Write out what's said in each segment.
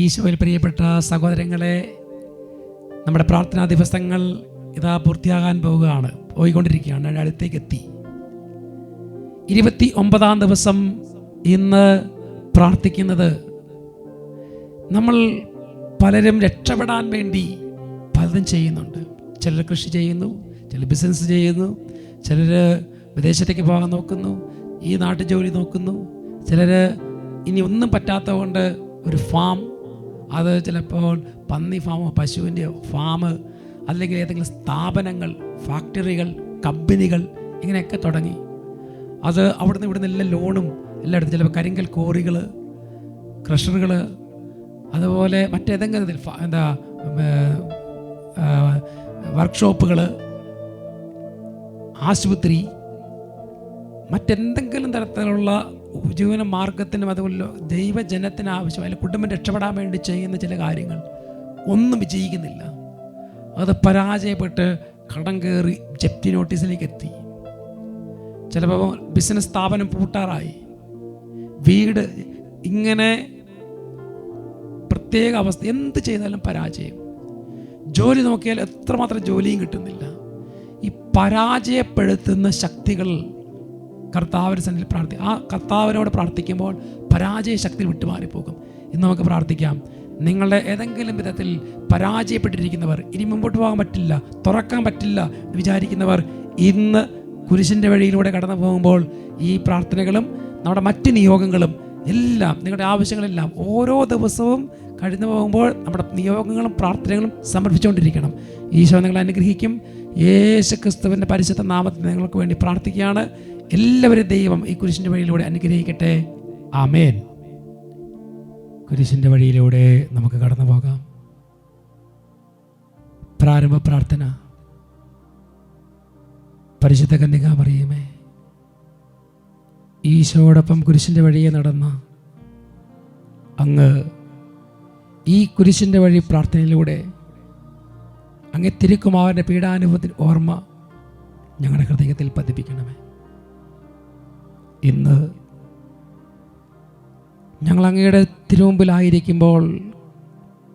ഈശോയിൽ പ്രിയപ്പെട്ട സഹോദരങ്ങളെ, നമ്മുടെ പ്രാർത്ഥനാ ദിവസങ്ങൾ ഇതാ പൂർത്തിയാകാൻ പോയിക്കൊണ്ടിരിക്കുകയാണ്. അടുത്തേക്ക് എത്തി. 29-ാം ദിവസം ഇന്ന് പ്രാർത്ഥിക്കുന്നത്, നമ്മൾ പലരും രക്ഷപ്പെടാൻ വേണ്ടി പലതും ചെയ്യുന്നുണ്ട്. ചിലർ കൃഷി ചെയ്യുന്നു, ചിലർ ബിസിനസ് ചെയ്യുന്നു, ചിലർ വിദേശത്തേക്ക് പോകാൻ നോക്കുന്നു, ഈ നാട്ടു ജോലി നോക്കുന്നു, ചിലർ ഇനി ഒന്നും പറ്റാത്തത് കൊണ്ട് ഒരു ഫാം, അത് ചിലപ്പോൾ പന്നി ഫാമോ പശുവിൻ്റെയോ ഫാം, അല്ലെങ്കിൽ ഏതെങ്കിലും സ്ഥാപനങ്ങൾ, ഫാക്ടറികൾ, കമ്പനികൾ ഇങ്ങനെയൊക്കെ തുടങ്ങി. അത് അവിടുന്ന് ഇവിടുന്ന് എല്ലാം ലോണും എല്ലായിടത്തും, ചിലപ്പോൾ കരിങ്കൽ കോറികൾ, ക്രഷറുകൾ, അതുപോലെ മറ്റേതെങ്കിലും വർക്ക്ഷോപ്പുകൾ, ആശുപത്രി, മറ്റെന്തെങ്കിലും തരത്തിലുള്ള ഉപജീവന മാർഗത്തിനും അതുപോലെ ദൈവജനത്തിന് ആവശ്യം, അല്ലെങ്കിൽ കുടുംബം രക്ഷപ്പെടാൻ വേണ്ടി ചെയ്യുന്ന ചില കാര്യങ്ങൾ ഒന്നും വിജയിക്കുന്നില്ല. അത് പരാജയപ്പെട്ട് കടം കയറി ജപ്തി നോട്ടീസിലേക്ക് എത്തി. ചിലപ്പോൾ ബിസിനസ് സ്ഥാപനം പൂട്ടാറായി, വീട്, ഇങ്ങനെ പ്രത്യേക അവസ്ഥ. എന്ത് ചെയ്താലും പരാജയം. ജോലി നോക്കിയാൽ എത്രമാത്രം ജോലിയും കിട്ടുന്നില്ല. ഈ പരാജയപ്പെടുത്തുന്ന ശക്തികൾ കർത്താവിൻ്റെ സന്നിധിയിൽ ആ കർത്താവിനോട് പ്രാർത്ഥിക്കുമ്പോൾ പരാജയ ശക്തി വിട്ടുമാറിപ്പോകും. ഇന്ന് നമുക്ക് പ്രാർത്ഥിക്കാം. നിങ്ങളുടെ ഏതെങ്കിലും വിധത്തിൽ പരാജയപ്പെട്ടിരിക്കുന്നവർ, ഇനി മുമ്പോട്ട് പോകാൻ പറ്റില്ല, തുറക്കാൻ പറ്റില്ല എന്ന് വിചാരിക്കുന്നവർ, ഇന്ന് കുരിശിൻ്റെ വഴിയിലൂടെ കടന്നു പോകുമ്പോൾ ഈ പ്രാർത്ഥനകളും നമ്മുടെ മറ്റ് നിയോഗങ്ങളും എല്ലാം, നിങ്ങളുടെ ആവശ്യങ്ങളെല്ലാം ഓരോ ദിവസവും കഴിഞ്ഞു പോകുമ്പോൾ നമ്മുടെ നിയോഗങ്ങളും പ്രാർത്ഥനകളും സമർപ്പിച്ചുകൊണ്ടിരിക്കണം. ഈശോ നിങ്ങളെ അനുഗ്രഹിക്കും. യേശു ക്രിസ്തുവിൻ്റെ പരിശുദ്ധ നാമത്തിൽ നിങ്ങൾക്ക് വേണ്ടി പ്രാർത്ഥിക്കുകയാണ്. എല്ലാവരും ദൈവം ഈ കുരിശിൻ്റെ വഴിയിലൂടെ അനുഗ്രഹിക്കട്ടെ. ആമേൻ. കുരിശിൻ്റെ വഴിയിലൂടെ നമുക്ക് കടന്നു പോകാം. പ്രാരംഭ പ്രാർത്ഥന. പരിശുദ്ധ കന്യകാമറിയമേ, ഈശോയോടൊപ്പം കുരിശിൻ്റെ വഴിയെ നടന്ന അങ്ങ് ഈ കുരിശിൻ്റെ വഴി പ്രാർത്ഥനയിലൂടെ അങ്ങേ തിരുക്കുമാരൻ്റെ പീഡാനുഭവത്തിൻ്റെ ഓർമ്മ ഞങ്ങളുടെ ഹൃദയത്തിൽ പതിപ്പിക്കണമേ. ഇന്ന് ഞങ്ങൾ അങ്ങയുടെ തിരുമുമ്പിലായിരിക്കുമ്പോൾ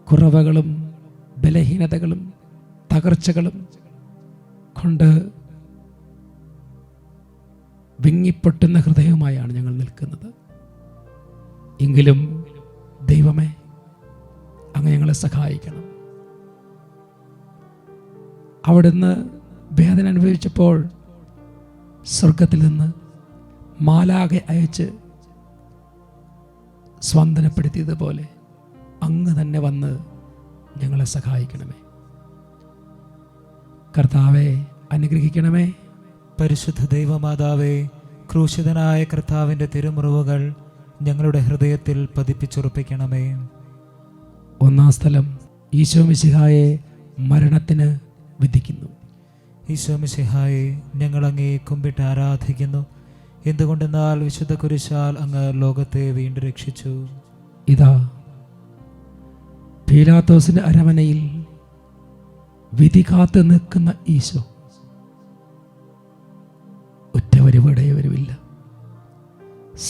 കുറവുകളും ബലഹീനതകളും തകർച്ചകളും കൊണ്ട് വിങ്ങിപ്പൊട്ടുന്ന ഹൃദയവുമായാണ് ഞങ്ങൾ നിൽക്കുന്നത്. എങ്കിലും ദൈവമേ, അങ്ങ് ഞങ്ങളെ സഹായിക്കണം. അവിടുന്ന് വേദന അനുഭവിച്ചപ്പോൾ സ്വർഗത്തിൽ നിന്ന് മാലാഖയെ അയച്ച് സ്വാന്തനപ്പെടുത്തിയതുപോലെ അങ്ങ് തന്നെ വന്ന് ഞങ്ങളെ സഹായിക്കണമേ. കർത്താവെ, അനുഗ്രഹിക്കണമേ. പരിശുദ്ധ ദൈവമാതാവേ, ക്രൂശിതനായ കർത്താവിൻ്റെ തിരുമുറിവുകൾ ഞങ്ങളുടെ ഹൃദയത്തിൽ പതിപ്പിച്ചുറപ്പിക്കണമേ. ഒന്നാം സ്ഥലം, ഈശോ മിശിഹായെ മരണത്തിന് വിധിക്കുന്നു. ഈശോ മിശിഹായെ, ഞങ്ങൾ അങ്ങേ കുമ്പിട്ട് ആരാധിക്കുന്നു. എന്തുകൊണ്ടെന്നാൽ വിശുദ്ധ കുരിശാൽ അങ്ങ് ലോകത്തെ വീണ്ടും രക്ഷിച്ചു. ഇതാ പീലാത്തോസിന്റെ അരമനയിൽ വിധി കാത്ത് നിൽക്കുന്ന ഈശോ. ഒറ്റവരുമില്ല,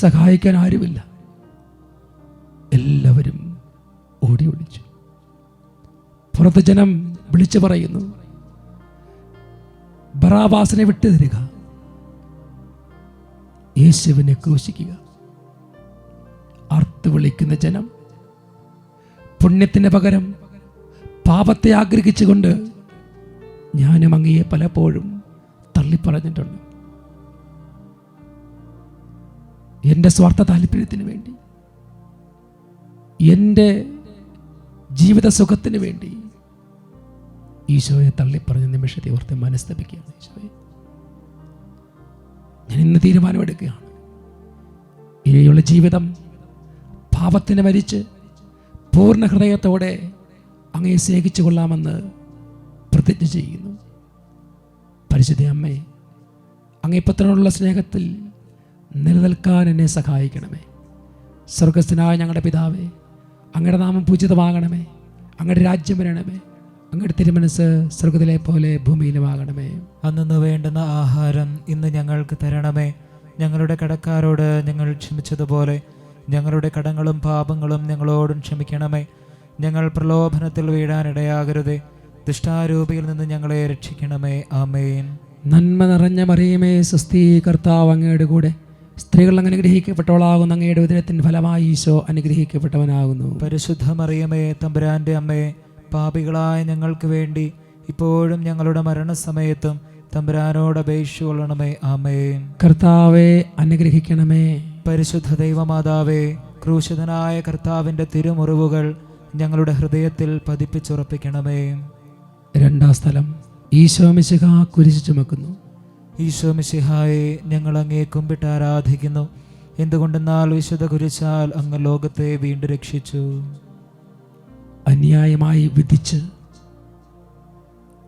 സഹായിക്കാൻ ആരുമില്ല. എല്ലാവരും ഓടി ഒളിച്ചു. പുറത്ത് ജനം വിളിച്ചു പറയുന്നു, ബറാബാസിനെ വിട്ടുതരിക, യേശുവിനെ ക്രൂശിക്കുക. അർത്ത് വിളിക്കുന്ന ജനം പുണ്യത്തിന് പകരം പാപത്തെ ആഗ്രഹിച്ചുകൊണ്ട് ഞാനും അങ്ങയെ പലപ്പോഴും തള്ളിപ്പറഞ്ഞിട്ടുണ്ട്. എൻ്റെ സ്വാർത്ഥ താല്പര്യത്തിന് വേണ്ടി, എൻ്റെ ജീവിത സുഖത്തിന് വേണ്ടി ഈശോയെ തള്ളിപ്പറഞ്ഞ നിമിഷത്തെ ഓർത്ത് മനസ്തപിക്കുകയാണ്. ഈശോയെ, ഞാൻ ഇന്ന് തീരുമാനമെടുക്കുകയാണ്. ഇനിയുള്ള ജീവിതം പാപത്തിന് മരിച്ച് പൂർണ്ണ ഹൃദയത്തോടെ അങ്ങയെ സ്നേഹിച്ചു കൊള്ളാമെന്ന് പ്രതിജ്ഞ ചെയ്യുന്നു. പരിശുദ്ധ അമ്മേ, അങ്ങേ പുത്രനോടുള്ള സ്നേഹത്തിൽ നിലനിൽക്കാൻ എന്നെ സഹായിക്കണമേ. സ്വർഗസ്ഥനായ ഞങ്ങളുടെ പിതാവേ, അങ്ങയുടെ നാമം പൂജിതമാകണമേ. അങ്ങയുടെ രാജ്യം വരണമേ. അങ്ങയുടെ തിരുമനസ് സ്വർഗത്തിലെ പോലെ ഭൂമിയിലുമാകണമേ. അന്നു വേണ്ടുന്ന ആഹാരം ഇന്ന് ഞങ്ങൾക്ക് തരണമേ. ഞങ്ങളുടെ കടക്കാരോട് ഞങ്ങൾ ക്ഷമിച്ചതുപോലെ ഞങ്ങളുടെ കടങ്ങളും പാപങ്ങളും ഞങ്ങളോടും ക്ഷമിക്കണമേ. ഞങ്ങൾ പ്രലോഭനത്തിൽ വീഴാനിടയാകരുതേ. ദുഷ്ടാരൂപിയിൽ നിന്ന് ഞങ്ങളെ രക്ഷിക്കണമേ. ആമേൻ. നന്മ നിറഞ്ഞ മറിയമേ സ്വസ്തി, കർത്താവ് അങ്ങയുടെ കൂടെ സ്ത്രീകൾ അങ്ങ് അനുഗ്രഹിക്കപ്പെട്ടവളാകുന്നു. അങ്ങയുടെ ഉദരത്തിൻ ഫലമായി ഈശോ അനുഗ്രഹിക്കപ്പെട്ടവനാകുന്നു. പരിശുദ്ധ മറിയമേ, തമ്പുരാന്റെ അമ്മേ, പാപികളായ ഞങ്ങൾക്ക് വേണ്ടി ഇപ്പോഴും ഞങ്ങളുടെ മരണസമയത്തും തമ്പുരാനോട് അപേക്ഷിച്ചുകൊള്ളണമേ. ആമേൻ. കർത്താവെ അനുഗ്രഹിക്കണമേ. പരിശുദ്ധ ദൈവമാതാവേ, ക്രൂശിതനായ കർത്താവിൻ്റെ തിരുമുറിവുകൾ ഞങ്ങളുടെ ഹൃദയത്തിൽ പതിപ്പിച്ചുറപ്പിക്കണമേ. രണ്ടാം സ്ഥലം, ഈശോ മിശിഹാ കുരിശ് ചുമക്കുന്നു. ഈശോ മിശിഹായെ, ഞങ്ങൾ അങ്ങേ കുമ്പിട്ട് ആരാധിക്കുന്നു. എന്തുകൊണ്ടെന്നാൽ വിശുദ്ധ കുരിശാൽ അങ്ങ് ലോകത്തെ വീണ്ടും രക്ഷിച്ചു. അന്യായമായി വിധിച്ച്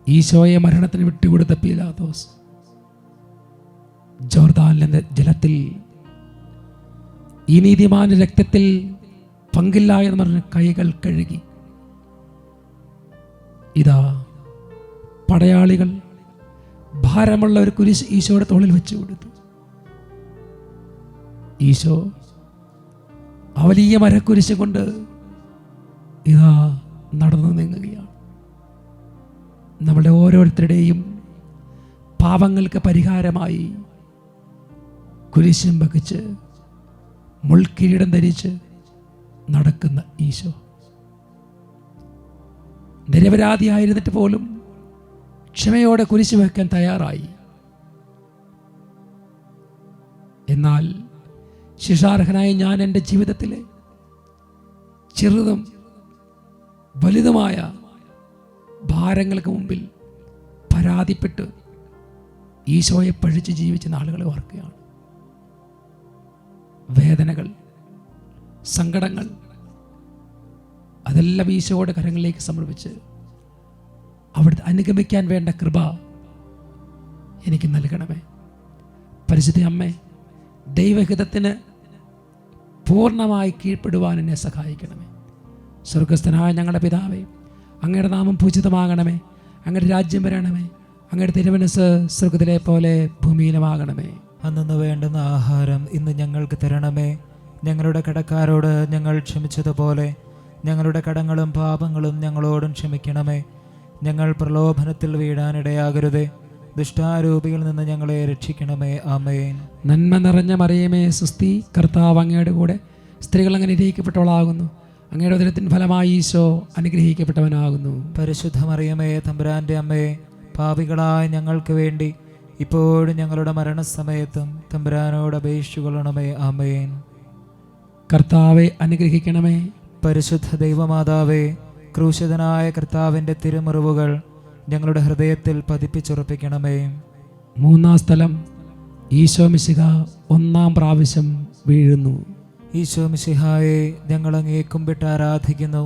ഈശോയെ മരണത്തിന് വിട്ടുകൊടുത്ത പീലാത്തോസ് ജോർദാനിലെ ജലത്തിൽ ഈ നീതിമാന്റെ രക്തത്തിൽ പങ്കില്ല എന്ന് പറഞ്ഞ് കൈകൾ കഴുകി. ഇതാ പടയാളികൾ ഭാരമുള്ള ഒരു കുരിശ് ഈശോയുടെ തോളിൽ വെച്ചു കൊടുത്തു. ഈശോ ആ വലിയ മരക്കുരിശ് കൊണ്ട് ഇതാ നടന്നു നീങ്ങുകയാണ്. നമ്മുടെ ഓരോരുത്തരുടെയും പാപങ്ങൾക്ക് പരിഹാരമായി കുരിശും വഹിച്ച് മുൾക്കിരീടം ധരിച്ച് നടക്കുന്ന ഈശോ നിരപരാധിയായിരുന്നിട്ട് പോലും ക്ഷമയോടെ കുരിശ് വയ്ക്കാൻ തയ്യാറായി. എന്നാൽ ശിക്ഷാർഹനായ ഞാൻ എൻ്റെ ജീവിതത്തിലെ ചെറുതും വലുതുമായ ഭാരങ്ങൾക്ക് മുമ്പിൽ പരാതിപ്പെട്ട് ഈശോയെ പഴിച്ച് ജീവിച്ച നാളുകളെ ഓർക്കുകയാണ്. വേദനകൾ, സങ്കടങ്ങൾ അതെല്ലാം ഈശോയുടെ കരങ്ങളിലേക്ക് സമർപ്പിച്ച് അവിടുത്തെ അനുഗമിക്കാൻ വേണ്ട കൃപ എനിക്ക് നൽകണമേ. പരിശുദ്ധ അമ്മേ, ദൈവഹിതത്തിന് പൂർണ്ണമായി കീഴ്പ്പെടുവാൻ എന്നെ സഹായിക്കണമേ. സ്വർഗസ്ഥനായ ഞങ്ങളുടെ പിതാവേ, അങ്ങയുടെ നാമം പൂജിതമാകണമേ. അങ്ങയുടെ രാജ്യം വരണമേ. അങ്ങയുടെ തിരുമനസ്സ് സ്വർഗത്തിലെ പോലെ ഭൂമിയിലുമാകണമേ. അന്നു വേണ്ടുന്ന ആഹാരം ഇന്ന് ഞങ്ങൾക്ക് തരണമേ. ഞങ്ങളുടെ കടക്കാരോട് ഞങ്ങൾ ക്ഷമിച്ചതുപോലെ ഞങ്ങളുടെ കടങ്ങളും പാപങ്ങളും ഞങ്ങളോടും ക്ഷമിക്കണമേ. ഞങ്ങൾ പ്രലോഭനത്തിൽ വീഴാനിടയാകരുതേ. ദുഷ്ടാരൂപിയിൽ നിന്ന് ഞങ്ങളെ രക്ഷിക്കണമേ. ആമേൻ. നന്മ നിറഞ്ഞ മറിയമേ സ്വസ്തി, കർത്താവ് അങ്ങയുടെ കൂടെ സ്ത്രീകൾ അങ്ങ് അനുഗ്രഹിക്കപ്പെട്ടവളാകുന്നു. അങ്ങയുടെ ഉദരത്തിൻ ഫലമായി ഈശോ അനുഗ്രഹിക്കപ്പെട്ടവനാകുന്നു. പരിശുദ്ധ മറിയമേ, തമ്പുരാന്റെ അമ്മേ, പാപികളായ ഞങ്ങൾക്ക് വേണ്ടി ഇപ്പോഴും ഞങ്ങളുടെ മരണസമയത്തും തമ്പുരാനോട് അപേക്ഷിച്ചുകൊള്ളണമേ. ആമേൻ. കർത്താവെ അനുഗ്രഹിക്കണമേ. പരിശുദ്ധ ദൈവമാതാവേ, ക്രൂശിതനായ കർത്താവിൻ്റെ തിരുമുറിവുകൾ ഞങ്ങളുടെ ഹൃദയത്തിൽ പതിപ്പിച്ചുറപ്പിക്കണമേ. മൂന്നാം സ്ഥലം, ഈശോ മിശിഹ ഒന്നാം പ്രാവശ്യം വീഴുന്നു. ഈശോ മിശിഹായെ, ഞങ്ങൾ അങ്ങേ കുമ്പിട്ട് ആരാധിക്കുന്നു.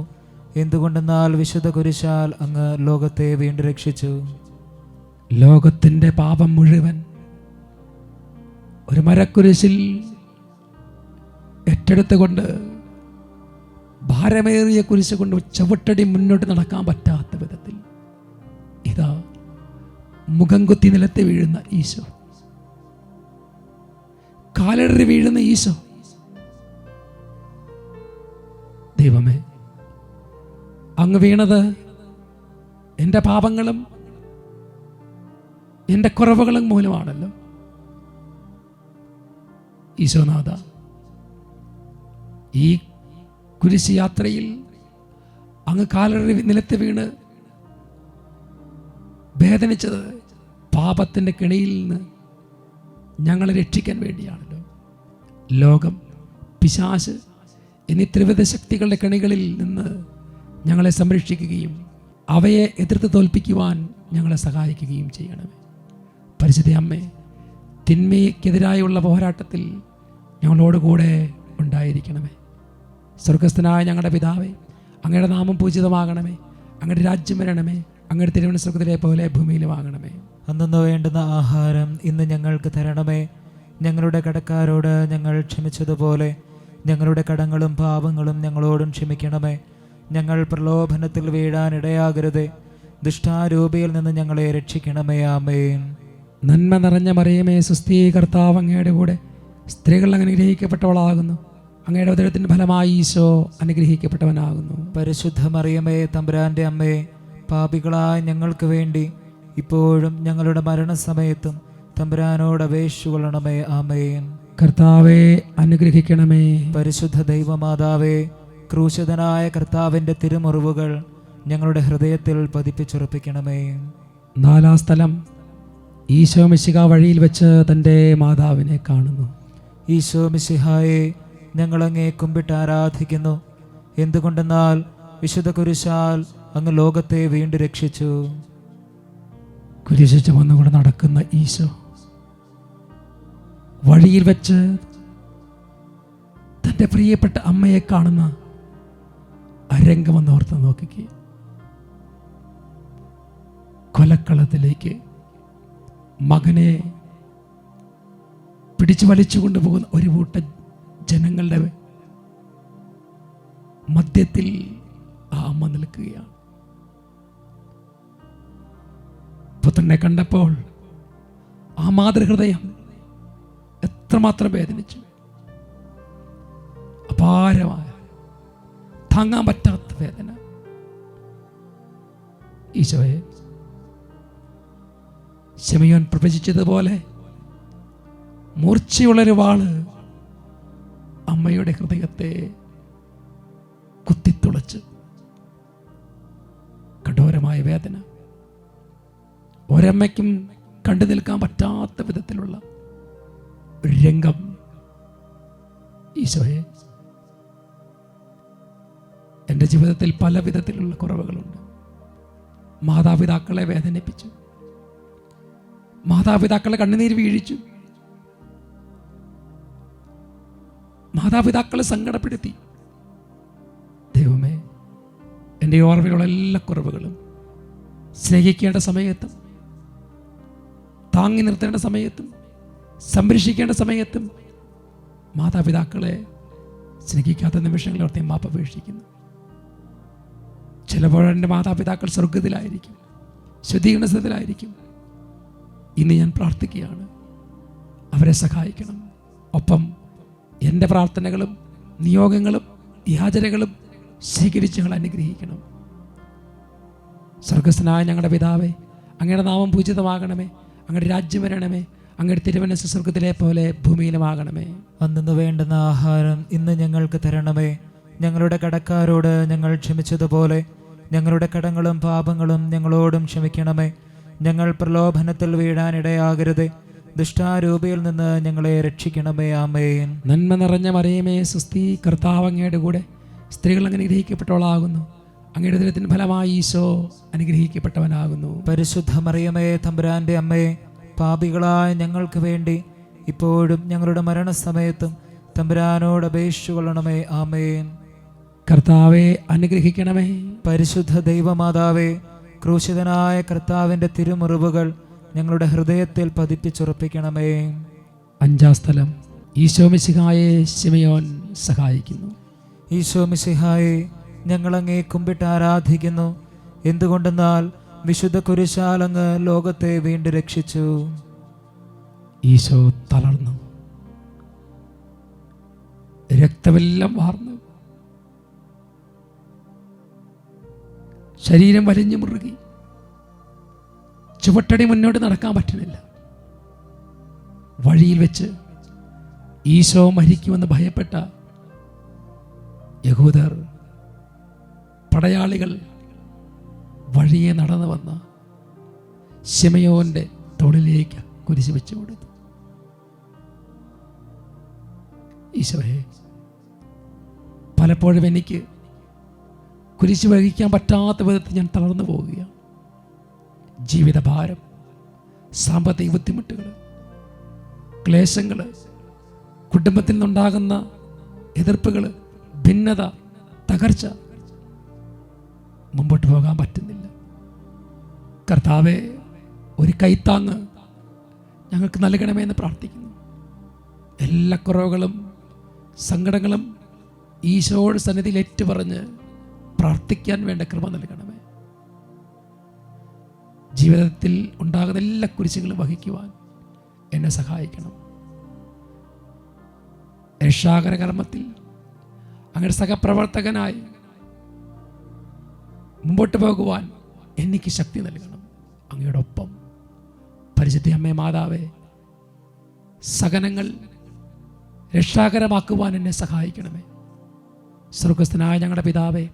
എന്തുകൊണ്ടെന്നാൽ വിശുദ്ധ കുരിശാൽ അങ്ങ് ലോകത്തെ വീണ്ടും രക്ഷിച്ചു. ലോകത്തിൻ്റെ പാപം മുഴുവൻ ഒരു മരക്കുരിശിൽ ഏറ്റെടുത്തുകൊണ്ട് ഭാരമേറിയ കുരിശ് കൊണ്ട് ചവിട്ടടി മുന്നോട്ട് നടക്കാൻ പറ്റാത്ത വിധത്തിൽ ഇതാ മുഖം കുത്തി നിലത്ത് വീഴുന്ന ഈശോ, കാലിടറി വീഴുന്ന ഈശോ. ദൈവമേ, അങ്ങ് വീണത് എൻ്റെ പാപങ്ങളും എൻ്റെ കുറവുകളും മൂലമാണല്ലോ. ഈശോനാഥ, ഈ കുരിശ് യാത്രയിൽ അങ്ങ് കാലിടറി നിലത്ത് വീണ് വേദനിച്ചത് പാപത്തിൻ്റെ കെണിയിൽ നിന്ന് ഞങ്ങളെ രക്ഷിക്കാൻ വേണ്ടിയാണല്ലോ. ലോകം, പിശാച് എന്നീ ത്രിവിധ ശക്തികളുടെ കെണികളിൽ നിന്ന് ഞങ്ങളെ സംരക്ഷിക്കുകയും അവയെ എതിർത്ത് തോൽപ്പിക്കുവാൻ ഞങ്ങളെ സഹായിക്കുകയും ചെയ്യണമേ. പരിശുദ്ധ അമ്മേ, തിന്മയ്ക്കെതിരായുള്ള പോരാട്ടത്തിൽ ഞങ്ങളോട് കൂടെ ഉണ്ടായിരിക്കണമേ. സ്വർഗസ്ഥനായ ഞങ്ങളുടെ പിതാവേ, അങ്ങയുടെ നാമം പൂജിതമാകണമേ. അങ്ങയുടെ രാജ്യം വരണമേ. അങ്ങയുടെ തിരുമനസ്സ് സ്വർഗത്തിലെ പോലെ ഭൂമിയിലുമാകണമേ. അന്നു വേണ്ടുന്ന ആഹാരം ഇന്ന് ഞങ്ങൾക്ക് തരണമേ. ഞങ്ങളുടെ കടക്കാരോട് ഞങ്ങൾ ക്ഷമിച്ചതുപോലെ ഞങ്ങളുടെ കടങ്ങളും പാപങ്ങളും ഞങ്ങളോടും ക്ഷമിക്കണമേ. ഞങ്ങൾ പ്രലോഭനത്തിൽ വീഴാനിടയാകരുതേ. ദുഷ്ടാരൂപിയിൽ നിന്ന് ഞങ്ങളെ രക്ഷിക്കണമേ. ആമേൻ. നന്മ നിറഞ്ഞ മറിയമേ സ്വസ്തി, കർത്താവ് അങ്ങയുടെ കൂടെ സ്ത്രീകൾ അങ്ങ് അനുഗ്രഹിക്കപ്പെട്ടവളാകുന്നു. അങ്ങയുടെ ഉദരത്തിൻ്റെ ഫലമായി ഈശോ അനുഗ്രഹിക്കപ്പെട്ടവനാകുന്നു. പരിശുദ്ധ മറിയമേ, തമ്പുരാന്റെ അമ്മേ, പാപികളായ ഞങ്ങൾക്ക് വേണ്ടി ഇപ്പോഴും ഞങ്ങളുടെ മരണസമയത്തും തമ്പുരാനോട് അപേക്ഷിച്ചുകൊള്ളണമേ. ആമേൻ. കർത്താവെ അനുഗ്രഹിക്കണമേ. പരിശുദ്ധ ദൈവമാതാവേ, ക്രൂശിതനായ കർത്താവിന്റെ തിരുമുറിവുകൾ ഞങ്ങളുടെ ഹൃദയത്തിൽ പതിപ്പിച്ചുറപ്പിക്കണമേ. 4-ാം സ്ഥലം, ഈശോ മിശിഹ വഴിയിൽ വെച്ച് തൻ്റെ മാതാവിനെ കാണുന്നു. ഈശോ മിശിഹായെ, ഞങ്ങളങ്ങേ കുമ്പിട്ട് ആരാധിക്കുന്നു. എന്തുകൊണ്ടെന്നാൽ വിശുദ്ധ കുരിശാൽ അങ്ങ് ലോകത്തെ വീണ്ടും രക്ഷിച്ചു. കുരിശ് ചുമന്നുകൊണ്ട് നടക്കുന്ന ഈശോ വഴിയിൽ വെച്ച് തൻ്റെ പ്രിയപ്പെട്ട അമ്മയെ കാണുന്ന അരംഗമെന്ന് ഓർത്ത് നോക്കിക്കേ. കൊലക്കളത്തിലേക്ക് മകനെ പിടിച്ചു വലിച്ചു കൊണ്ടുപോകുന്ന ഒരു കൂട്ടം ജനങ്ങളുടെ മധ്യത്തിൽ ആ അമ്മ നിൽക്കുകയാണ്. പുത്രനെ കണ്ടപ്പോൾ ആ മാതൃഹൃദയം എത്രമാത്രം വേദനിച്ചു. അപാരമായ, താങ്ങാൻ പറ്റാത്ത വേദന. ഈശോയെ, ശിമയോൻ പ്രവചിച്ചതുപോലെ മൂർച്ചയുള്ളൊരു വാള് അമ്മയുടെ ഹൃദയത്തെ കുത്തിത്തുളച്ച്. കഠോരമായ വേദന, ഒരമ്മയ്ക്കും കണ്ടു നിൽക്കാൻ പറ്റാത്ത വിധത്തിലുള്ള ഒരു രംഗം. ഈശോയെ, എൻ്റെ ജീവിതത്തിൽ പല വിധത്തിലുള്ള കുറവുകളുണ്ട്. മാതാപിതാക്കളെ വേദനിപ്പിച്ചു, മാതാപിതാക്കളെ കണ്ണുനീര് വീഴിച്ചു, മാതാപിതാക്കളെ സങ്കടപ്പെടുത്തി. ദൈവമേ, എൻ്റെ ഓർമ്മയിലുള്ള എല്ലാ കുറവുകളും സ്നേഹിക്കേണ്ട സമയത്തും താങ്ങി നിർത്തേണ്ട സമയത്തും സംരക്ഷിക്കേണ്ട സമയത്തും മാതാപിതാക്കളെ സ്നേഹിക്കാത്ത നിമിഷങ്ങളെ ഓർത്ത് ഞാൻ മാപ്പപേക്ഷിക്കുന്നു. ചിലപ്പോഴെൻ്റെ മാതാപിതാക്കൾ സ്വർഗത്തിലായിരിക്കും, ശുദ്ധീകരണത്തിലായിരിക്കും. ഇന്ന് ഞാൻ പ്രാർത്ഥിക്കുകയാണ്, അവരെ സഹായിക്കണം. ഒപ്പം എൻ്റെ പ്രാർത്ഥനകളും നിയോഗങ്ങളും യാചനകളും സ്വീകരിച്ച് ഞങ്ങൾ അനുഗ്രഹിക്കണം. സ്വർഗസ്ഥനായ ഞങ്ങളുടെ പിതാവേ, അങ്ങയുടെ നാമം പൂജിതമാകണമേ, അങ്ങയുടെ രാജ്യം വരണമേ, അങ്ങയുടെ തിരുമനസ്സ് സ്വർഗത്തിലെ പോലെ ഭൂമിയിലുമാകണമേ. അന്നു വേണ്ടുന്ന ആഹാരം ഇന്ന് ഞങ്ങൾക്ക് തരണമേ. ഞങ്ങളുടെ കടക്കാരോട് ഞങ്ങൾ ക്ഷമിച്ചതുപോലെ ഞങ്ങളുടെ കടങ്ങളും പാപങ്ങളും ഞങ്ങളോടും ക്ഷമിക്കണമേ. ഞങ്ങൾ പ്രലോഭനത്തിൽ വീഴാനിടയാകരുതേ, ദുഷ്ടാരൂപിയിൽ നിന്ന് ഞങ്ങളെ രക്ഷിക്കണമേ. ആമേൻ. നന്മ നിറഞ്ഞ മറിയമേ, സുസ്തി, കർത്താവ് അങ്ങയുടെ കൂടെ സ്ത്രീകൾ അനുഗ്രഹിക്കപ്പെട്ടവളാകുന്നു. അങ്ങയുടെ ഉദരത്തിൻ ഫലമായി ഈശോ അനുഗ്രഹിക്കപ്പെട്ടവനാകുന്നു. പരിശുദ്ധ മറിയമേ, തമ്പുരാന്റെ അമ്മയെ, പാപികളായ ഞങ്ങൾക്ക് വേണ്ടി ഇപ്പോഴും ഞങ്ങളുടെ മരണസമയത്തും തമ്പുരാനോട് അപേക്ഷിച്ചുകൊള്ളണമേ. ആമേൻ. കർത്താവെ അനുഗ്രഹിക്കണമേ. പരിശുദ്ധ ദൈവമാതാവേ, ക്രൂശിതനായ കർത്താവിന്റെ തിരുമുറിവുകൾ ഞങ്ങളുടെ ഹൃദയത്തിൽ പതിപ്പിച്ചുറപ്പിക്കണമേ. 5-ാം സ്ഥലം, ഈശോ മിശിഹായെ ശിമയോൻ സഹായിക്കുന്നു. ഈശോ മിശിഹായെ, ഞങ്ങളങ്ങേ കുമ്പിട്ട് ആരാധിക്കുന്നു. എന്തുകൊണ്ടെന്നാൽ വിശുദ്ധ കുരിശാൽ അങ്ങ് ലോകത്തെ വീണ്ടും രക്ഷിച്ചു. ഈശോ തളർന്നു, രക്തമെല്ലാം വാർന്നു, ശരീരം വലിഞ്ഞു മുറുകി, ചുവട്ടടി മുന്നോട്ട് നടക്കാൻ പറ്റുന്നില്ല. വഴിയിൽ വെച്ച് ഈശോ മരിക്കുമെന്ന് ഭയപ്പെട്ട യഹൂദർ, പടയാളികൾ വഴിയെ നടന്നു വന്ന ശിമയോന്റെ തോളിലേക്ക് കുരിശ് വെച്ചു കൊടുത്തു. ഈശോയെ, പലപ്പോഴും എനിക്ക് കുരിശ് വഹിക്കാൻ പറ്റാത്ത വിധത്തിൽ ഞാൻ തളർന്നു പോവുകയാണ്. ജീവിതഭാരം, സാമ്പത്തിക ബുദ്ധിമുട്ടുകൾ, ക്ലേശങ്ങൾ, കുടുംബത്തിൽ നിന്നുണ്ടാകുന്ന എതിർപ്പുകൾ, ഭിന്നത, തകർച്ച, മുമ്പോട്ട് പോകാൻ പറ്റുന്നില്ല. കർത്താവെ, ഒരു കൈത്താങ്ങ് ഞങ്ങൾക്ക് നൽകണമെന്ന് പ്രാർത്ഥിക്കുന്നു. എല്ലാ കുറവുകളും സങ്കടങ്ങളും ഈശോയുടെ സന്നിധിയിൽ ഏറ്റുപറഞ്ഞ് പ്രാർത്ഥിക്കാൻ വേണ്ട കൃപ നൽകണമേ. ജീവിതത്തിൽ ഉണ്ടാകുന്ന എല്ലാ കുരിശുകളും വഹിക്കുവാൻ എന്നെ സഹായിക്കണം. രക്ഷാകര കർമ്മത്തിൽ അങ്ങയുടെ സഹപ്രവർത്തകനായി മുമ്പോട്ട് പോകുവാൻ എനിക്ക് ശക്തി നൽകണം. അങ്ങയുടെ ഒപ്പം പരിശുദ്ധ അമ്മേ മാതാവേ, സഹനങ്ങൾ രക്ഷാകരമാക്കുവാൻ എന്നെ സഹായിക്കണമേ. സ്വർഗസ്ഥനായ ഞങ്ങളുടെ പിതാവേ,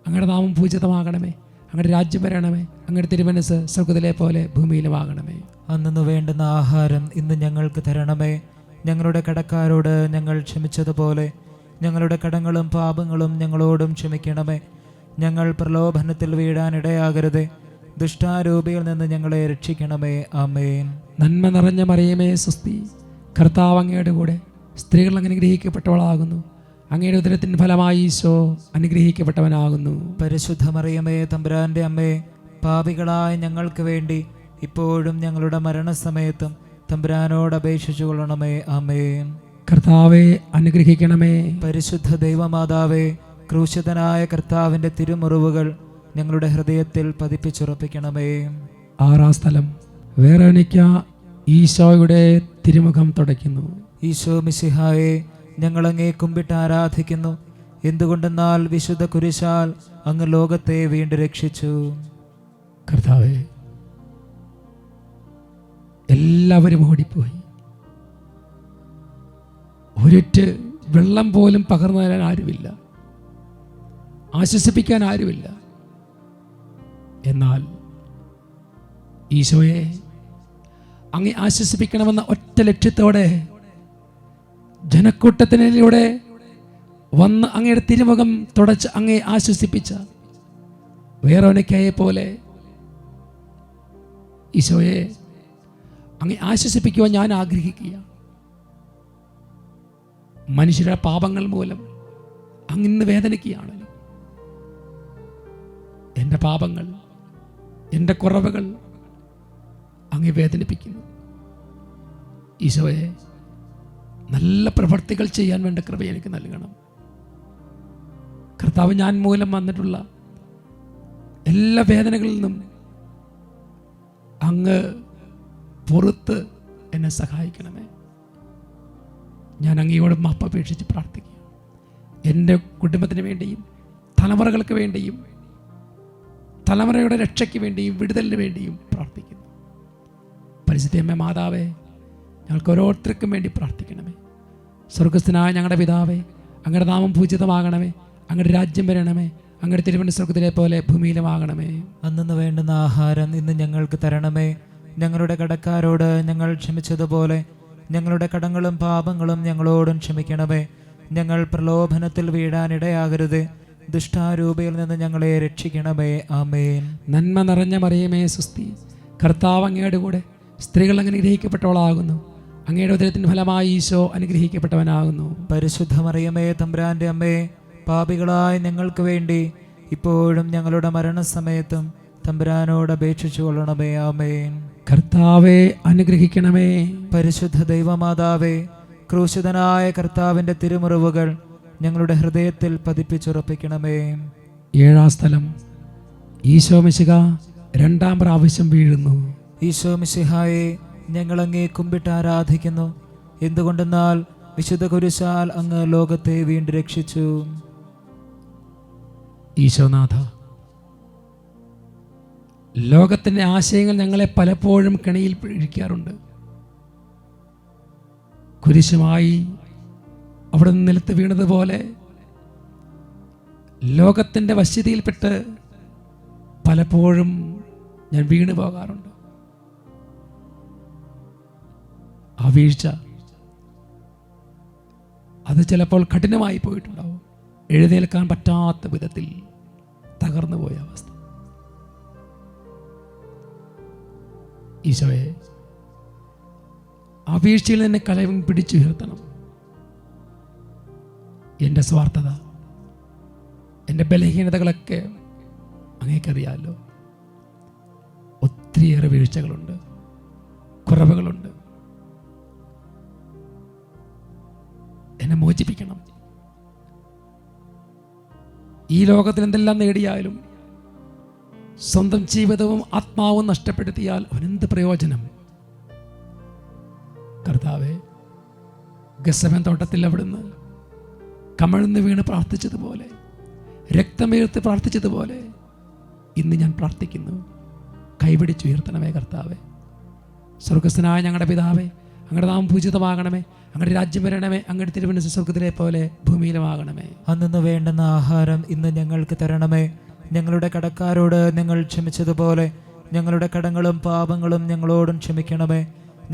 അങ്ങയുടെ നാമം പൂജിതമാകണമേ. അങ്ങയുടെ രാജ്യം വരണമേ. അങ്ങയുടെ തിരുമനസ് സ്വർഗത്തിലെ പോലെ ഭൂമിയിലുമാകണമേ. അന്നു വേണ്ടുന്ന ആഹാരം ഇന്ന് ഞങ്ങൾക്ക് തരണമേ. ഞങ്ങളുടെ കടക്കാരോട് ഞങ്ങൾ ക്ഷമിച്ചതുപോലെ ഞങ്ങളുടെ കടങ്ങളും പാപങ്ങളും ഞങ്ങളോടും ക്ഷമിക്കണമേ. ഞങ്ങൾ പ്രലോഭനത്തിൽ വീഴാനിടയാകരുതേ. ദുഷ്ടാരൂപിയിൽ നിന്ന് ഞങ്ങളെ രക്ഷിക്കണമേ. ആമേൻ. നന്മ നിറഞ്ഞ മറിയമേ സ്വസ്തി, കർത്താവ് അങ്ങയുടെ കൂടെ സ്ത്രീകൾ അനുഗ്രഹിക്കപ്പെട്ടവളാകുന്നു. അങ്ങയുടെ ഉദരത്തിൻ ഫലമായി ഈശോ അനുഗ്രഹിക്കപ്പെട്ടവനാകുന്നു. പരിശുദ്ധ മറിയമേ, തമ്പുരാന്റെ അമ്മേ, പാപികളായ ഞങ്ങൾക്ക് വേണ്ടി ഇപ്പോഴും ഞങ്ങളുടെ മരണസമയത്തും തമ്പുരാനോട് അപേക്ഷിച്ചു കൊള്ളണമേ. ആമേൻ. കർത്താവെ അനുഗ്രഹിക്കണമേ. പരിശുദ്ധ ദൈവമാതാവേ, ക്രൂശിതനായ കർത്താവിന്റെ തിരുമുറിവുകൾ ഞങ്ങളുടെ ഹൃദയത്തിൽ പതിപ്പിച്ചുറപ്പിക്കണമേ. ആറാം സ്ഥലം, വേറോനിക്ക ഈശോയുടെ തിരുമുഖം തുടയ്ക്കുന്നു. ഈശോ മിശിഹായെ, ഞങ്ങളങ്ങേ കുമ്പിട്ട് ആരാധിക്കുന്നു. എന്തുകൊണ്ടെന്നാൽ വിശുദ്ധ കുരിശാൽ അങ്ങ് ലോകത്തെ വീണ്ടും രക്ഷിച്ചു. കർത്താവെ, എല്ലാവരും ഓടിപ്പോയി. ഒരിറ്റ് വെള്ളം പോലും പകർന്നു തരാൻ ആരുമില്ല, ആശ്വസിപ്പിക്കാൻ ആരുമില്ല. എന്നാൽ ഈശോയെ അങ്ങേ ആശ്വസിപ്പിക്കണമെന്ന ഒറ്റ ലക്ഷ്യത്തോടെ ജനക്കൂട്ടത്തിനിലൂടെ വന്ന് അങ്ങയുടെ തിരുമുഖം തുടച്ച് അങ്ങേ ആശ്വസിപ്പിച്ച വേറോനിക്കയെ പോലെ ഈശോയെ അങ്ങേ ആശ്വസിപ്പിക്കുവാൻ ഞാൻ ആഗ്രഹിക്കുക. മനുഷ്യരുടെ പാപങ്ങൾ മൂലം അങ്ങിന്ന് വേദനിക്കുകയാണല്ലോ. എൻ്റെ പാപങ്ങൾ, എൻ്റെ കുറവുകൾ അങ്ങേ വേദനിപ്പിക്കുന്നു. ഈശോയെ, നല്ല പ്രവർത്തികൾ ചെയ്യാൻ വേണ്ട കൃപ എനിക്ക് നൽകണം. കർത്താവ്, ഞാൻ മൂലം വന്നിട്ടുള്ള എല്ലാ വേദനകളിൽ നിന്നും അങ്ങ് പുറത്ത് എന്നെ സഹായിക്കണമേ. ഞാൻ അങ്ങയോട് മാപ്പപേക്ഷിച്ച് പ്രാർത്ഥിക്കുക. എൻ്റെ കുടുംബത്തിന് വേണ്ടിയും തലമുറകൾക്ക് വേണ്ടിയും തലമുറയുടെ രക്ഷയ്ക്ക് വേണ്ടിയും വിടുതലിന് വേണ്ടിയും പ്രാർത്ഥിക്കുന്നു. പരിശുദ്ധയമ്മേ മാതാവേ, ഞങ്ങൾക്ക് ഓരോരുത്തർക്കും വേണ്ടി പ്രാർത്ഥിക്കണമേ. സ്വർഗസ്ഥനായ ഞങ്ങളുടെ പിതാവേ, അങ്ങയുടെ നാമം പൂജിതമാകണമേ. അങ്ങയുടെ രാജ്യം വരണമേ. അങ്ങയുടെ തിരുമനസ് സ്വർഗത്തിലെ പോലെ ഭൂമിയിലുമാകണമേ. അന്നു വേണ്ടുന്ന ആഹാരം ഇന്ന് ഞങ്ങൾക്ക് തരണമേ. ഞങ്ങളുടെ കടക്കാരോട് ഞങ്ങൾ ക്ഷമിച്ചതുപോലെ ഞങ്ങളുടെ കടങ്ങളും പാപങ്ങളും ഞങ്ങളോടും ക്ഷമിക്കണമേ. ഞങ്ങൾ പ്രലോഭനത്തിൽ വീഴാനിടയാകരുത്. ദുഷ്ടാരൂപിയിൽ നിന്ന് ഞങ്ങളെ രക്ഷിക്കണമേ. ആമേൻ. നന്മ നിറഞ്ഞ മറിയമേ സ്വസ്തി, കർത്താവ് അങ്ങയുടെ കൂടെ സ്ത്രീകൾ അനുഗ്രഹിക്കപ്പെട്ടവളാകുന്നു. അങ്ങയുടെ ഉദരത്തിൻ്റെ ഫലമായി ഈശോ അനുഗ്രഹിക്കപ്പെട്ടവനാകുന്നു. പരിശുദ്ധ മറിയമേ, തമ്പുരാന്റെ അമ്മേ, പാപികളായ ഞങ്ങൾക്ക് വേണ്ടി ഇപ്പോഴും ഞങ്ങളുടെ മരണസമയത്തും തമ്പുരാനോട് അപേക്ഷിച്ചു കൊള്ളണമേ. ആമേൻ. കർത്താവെ അനുഗ്രഹിക്കണമേ. പരിശുദ്ധ ദൈവമാതാവേ, ക്രൂശിതനായ കർത്താവിന്റെ തിരുമുറിവുകൾ ഞങ്ങളുടെ ഹൃദയത്തിൽ പതിപ്പിച്ചുറപ്പിക്കണമേ. ഏഴാം സ്ഥലം, ഈശോ മിശിഹ രണ്ടാം പ്രാവശ്യം വീഴുന്നു. ഈശോ മിശിഹായെ, ഞങ്ങളങ്ങേ കുമ്പിട്ട് ആരാധിക്കുന്നു. എന്തുകൊണ്ടെന്നാൽ വിശുദ്ധ കുരിശാൽ അങ്ങ് ലോകത്തെ വീണ്ടും രക്ഷിച്ചു. ഈശോനാഥ, ലോകത്തിൻ്റെ ആശയങ്ങൾ ഞങ്ങളെ പലപ്പോഴും കെണിയിൽ പിഴിക്കാറുണ്ട്. കുരിശുമായി അവിടെ നിന്ന് നിലത്ത് വീണതുപോലെ ലോകത്തിൻ്റെ വശ്യതയിൽപ്പെട്ട് പലപ്പോഴും ഞാൻ വീണു പോകാറുണ്ട്. ആ വീഴ്ച അത് ചിലപ്പോൾ കഠിനമായി പോയിട്ടുണ്ടാവും. എഴുന്നേൽക്കാൻ പറ്റാത്ത വിധത്തിൽ തകർന്നു പോയ അവസ്ഥ. ഈശോയെ, ആ വീഴ്ചയിൽ നിന്നെ കലവൻ പിടിച്ചുയർത്തണം. എൻ്റെ സ്വാർത്ഥത, എൻ്റെ ബലഹീനതകളൊക്കെ അങ്ങേക്കറിയാമല്ലോ. ഒത്തിരിയേറെ വീഴ്ചകളുണ്ട്, കുറവുകളുണ്ട്. എന്നെ മോചിപ്പിക്കണം. ഈ ലോകത്തിൽ എന്തെല്ലാം നേടിയാലും സ്വന്തം ജീവിതവും ആത്മാവും നഷ്ടപ്പെടുത്തിയാൽ അവനെന്ത് പ്രയോജനം? കർത്താവേ, ഗസമൻ തോട്ടത്തിൽ അവിടുന്ന് കമഴ്ന്ന് വീണ് പ്രാർത്ഥിച്ചതുപോലെ, രക്തമേർത്ത് പ്രാർത്ഥിച്ചതുപോലെ ഇന്ന് ഞാൻ പ്രാർത്ഥിക്കുന്നു. കൈപിടിച്ചുയർത്തണമേ കർത്താവേ. സ്വർഗസ്ഥനായ ഞങ്ങളുടെ പിതാവേ, അങ്ങയുടെ നാമം പൂജിതമാകണമേ, അങ്ങയുടെ രാജ്യം വരണമേ, അങ്ങയുടെ തിരുമനസ്സ് സ്വർഗത്തിലെ പോലെ ഭൂമിയിലുമാകണമേ. അന്നു വേണ്ടുന്ന ആഹാരം ഇന്ന് ഞങ്ങൾക്ക് തരണമേ. ഞങ്ങളുടെ കടക്കാരോട് ഞങ്ങൾ ക്ഷമിച്ചതുപോലെ ഞങ്ങളുടെ കടങ്ങളും പാപങ്ങളും ഞങ്ങളോടും ക്ഷമിക്കണമേ.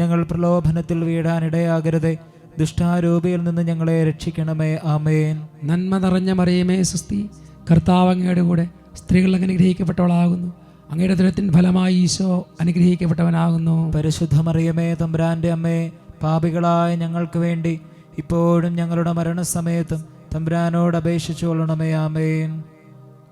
ഞങ്ങൾ പ്രലോഭനത്തിൽ വീഴാനിടയാകരുതേ, ദുഷ്ടാരൂപിയിൽ നിന്ന് ഞങ്ങളെ രക്ഷിക്കണമേ. ആമേൻ. നന്മ നിറഞ്ഞ മറിയമേ സുസ്തി, കർത്താവ് അങ്ങയുടെ കൂടെ സ്ത്രീകൾ അനുഗ്രഹിക്കപ്പെട്ടവളാകുന്നു. അങ്ങയുടെ ദുരത്തിൻ ഫലമായി ഈശോ അനുഗ്രഹിക്കപ്പെട്ടവനാകുന്നു. പരിശുദ്ധ മറിയമേ, തമ്പുരാന്റെ അമ്മേ, പാപികളായ ഞങ്ങൾക്ക് വേണ്ടി ഇപ്പോഴും ഞങ്ങളുടെ മരണസമയത്തും തമ്പുരാനോട് അപേക്ഷിച്ചു കൊള്ളണമേ. ആമേൻ.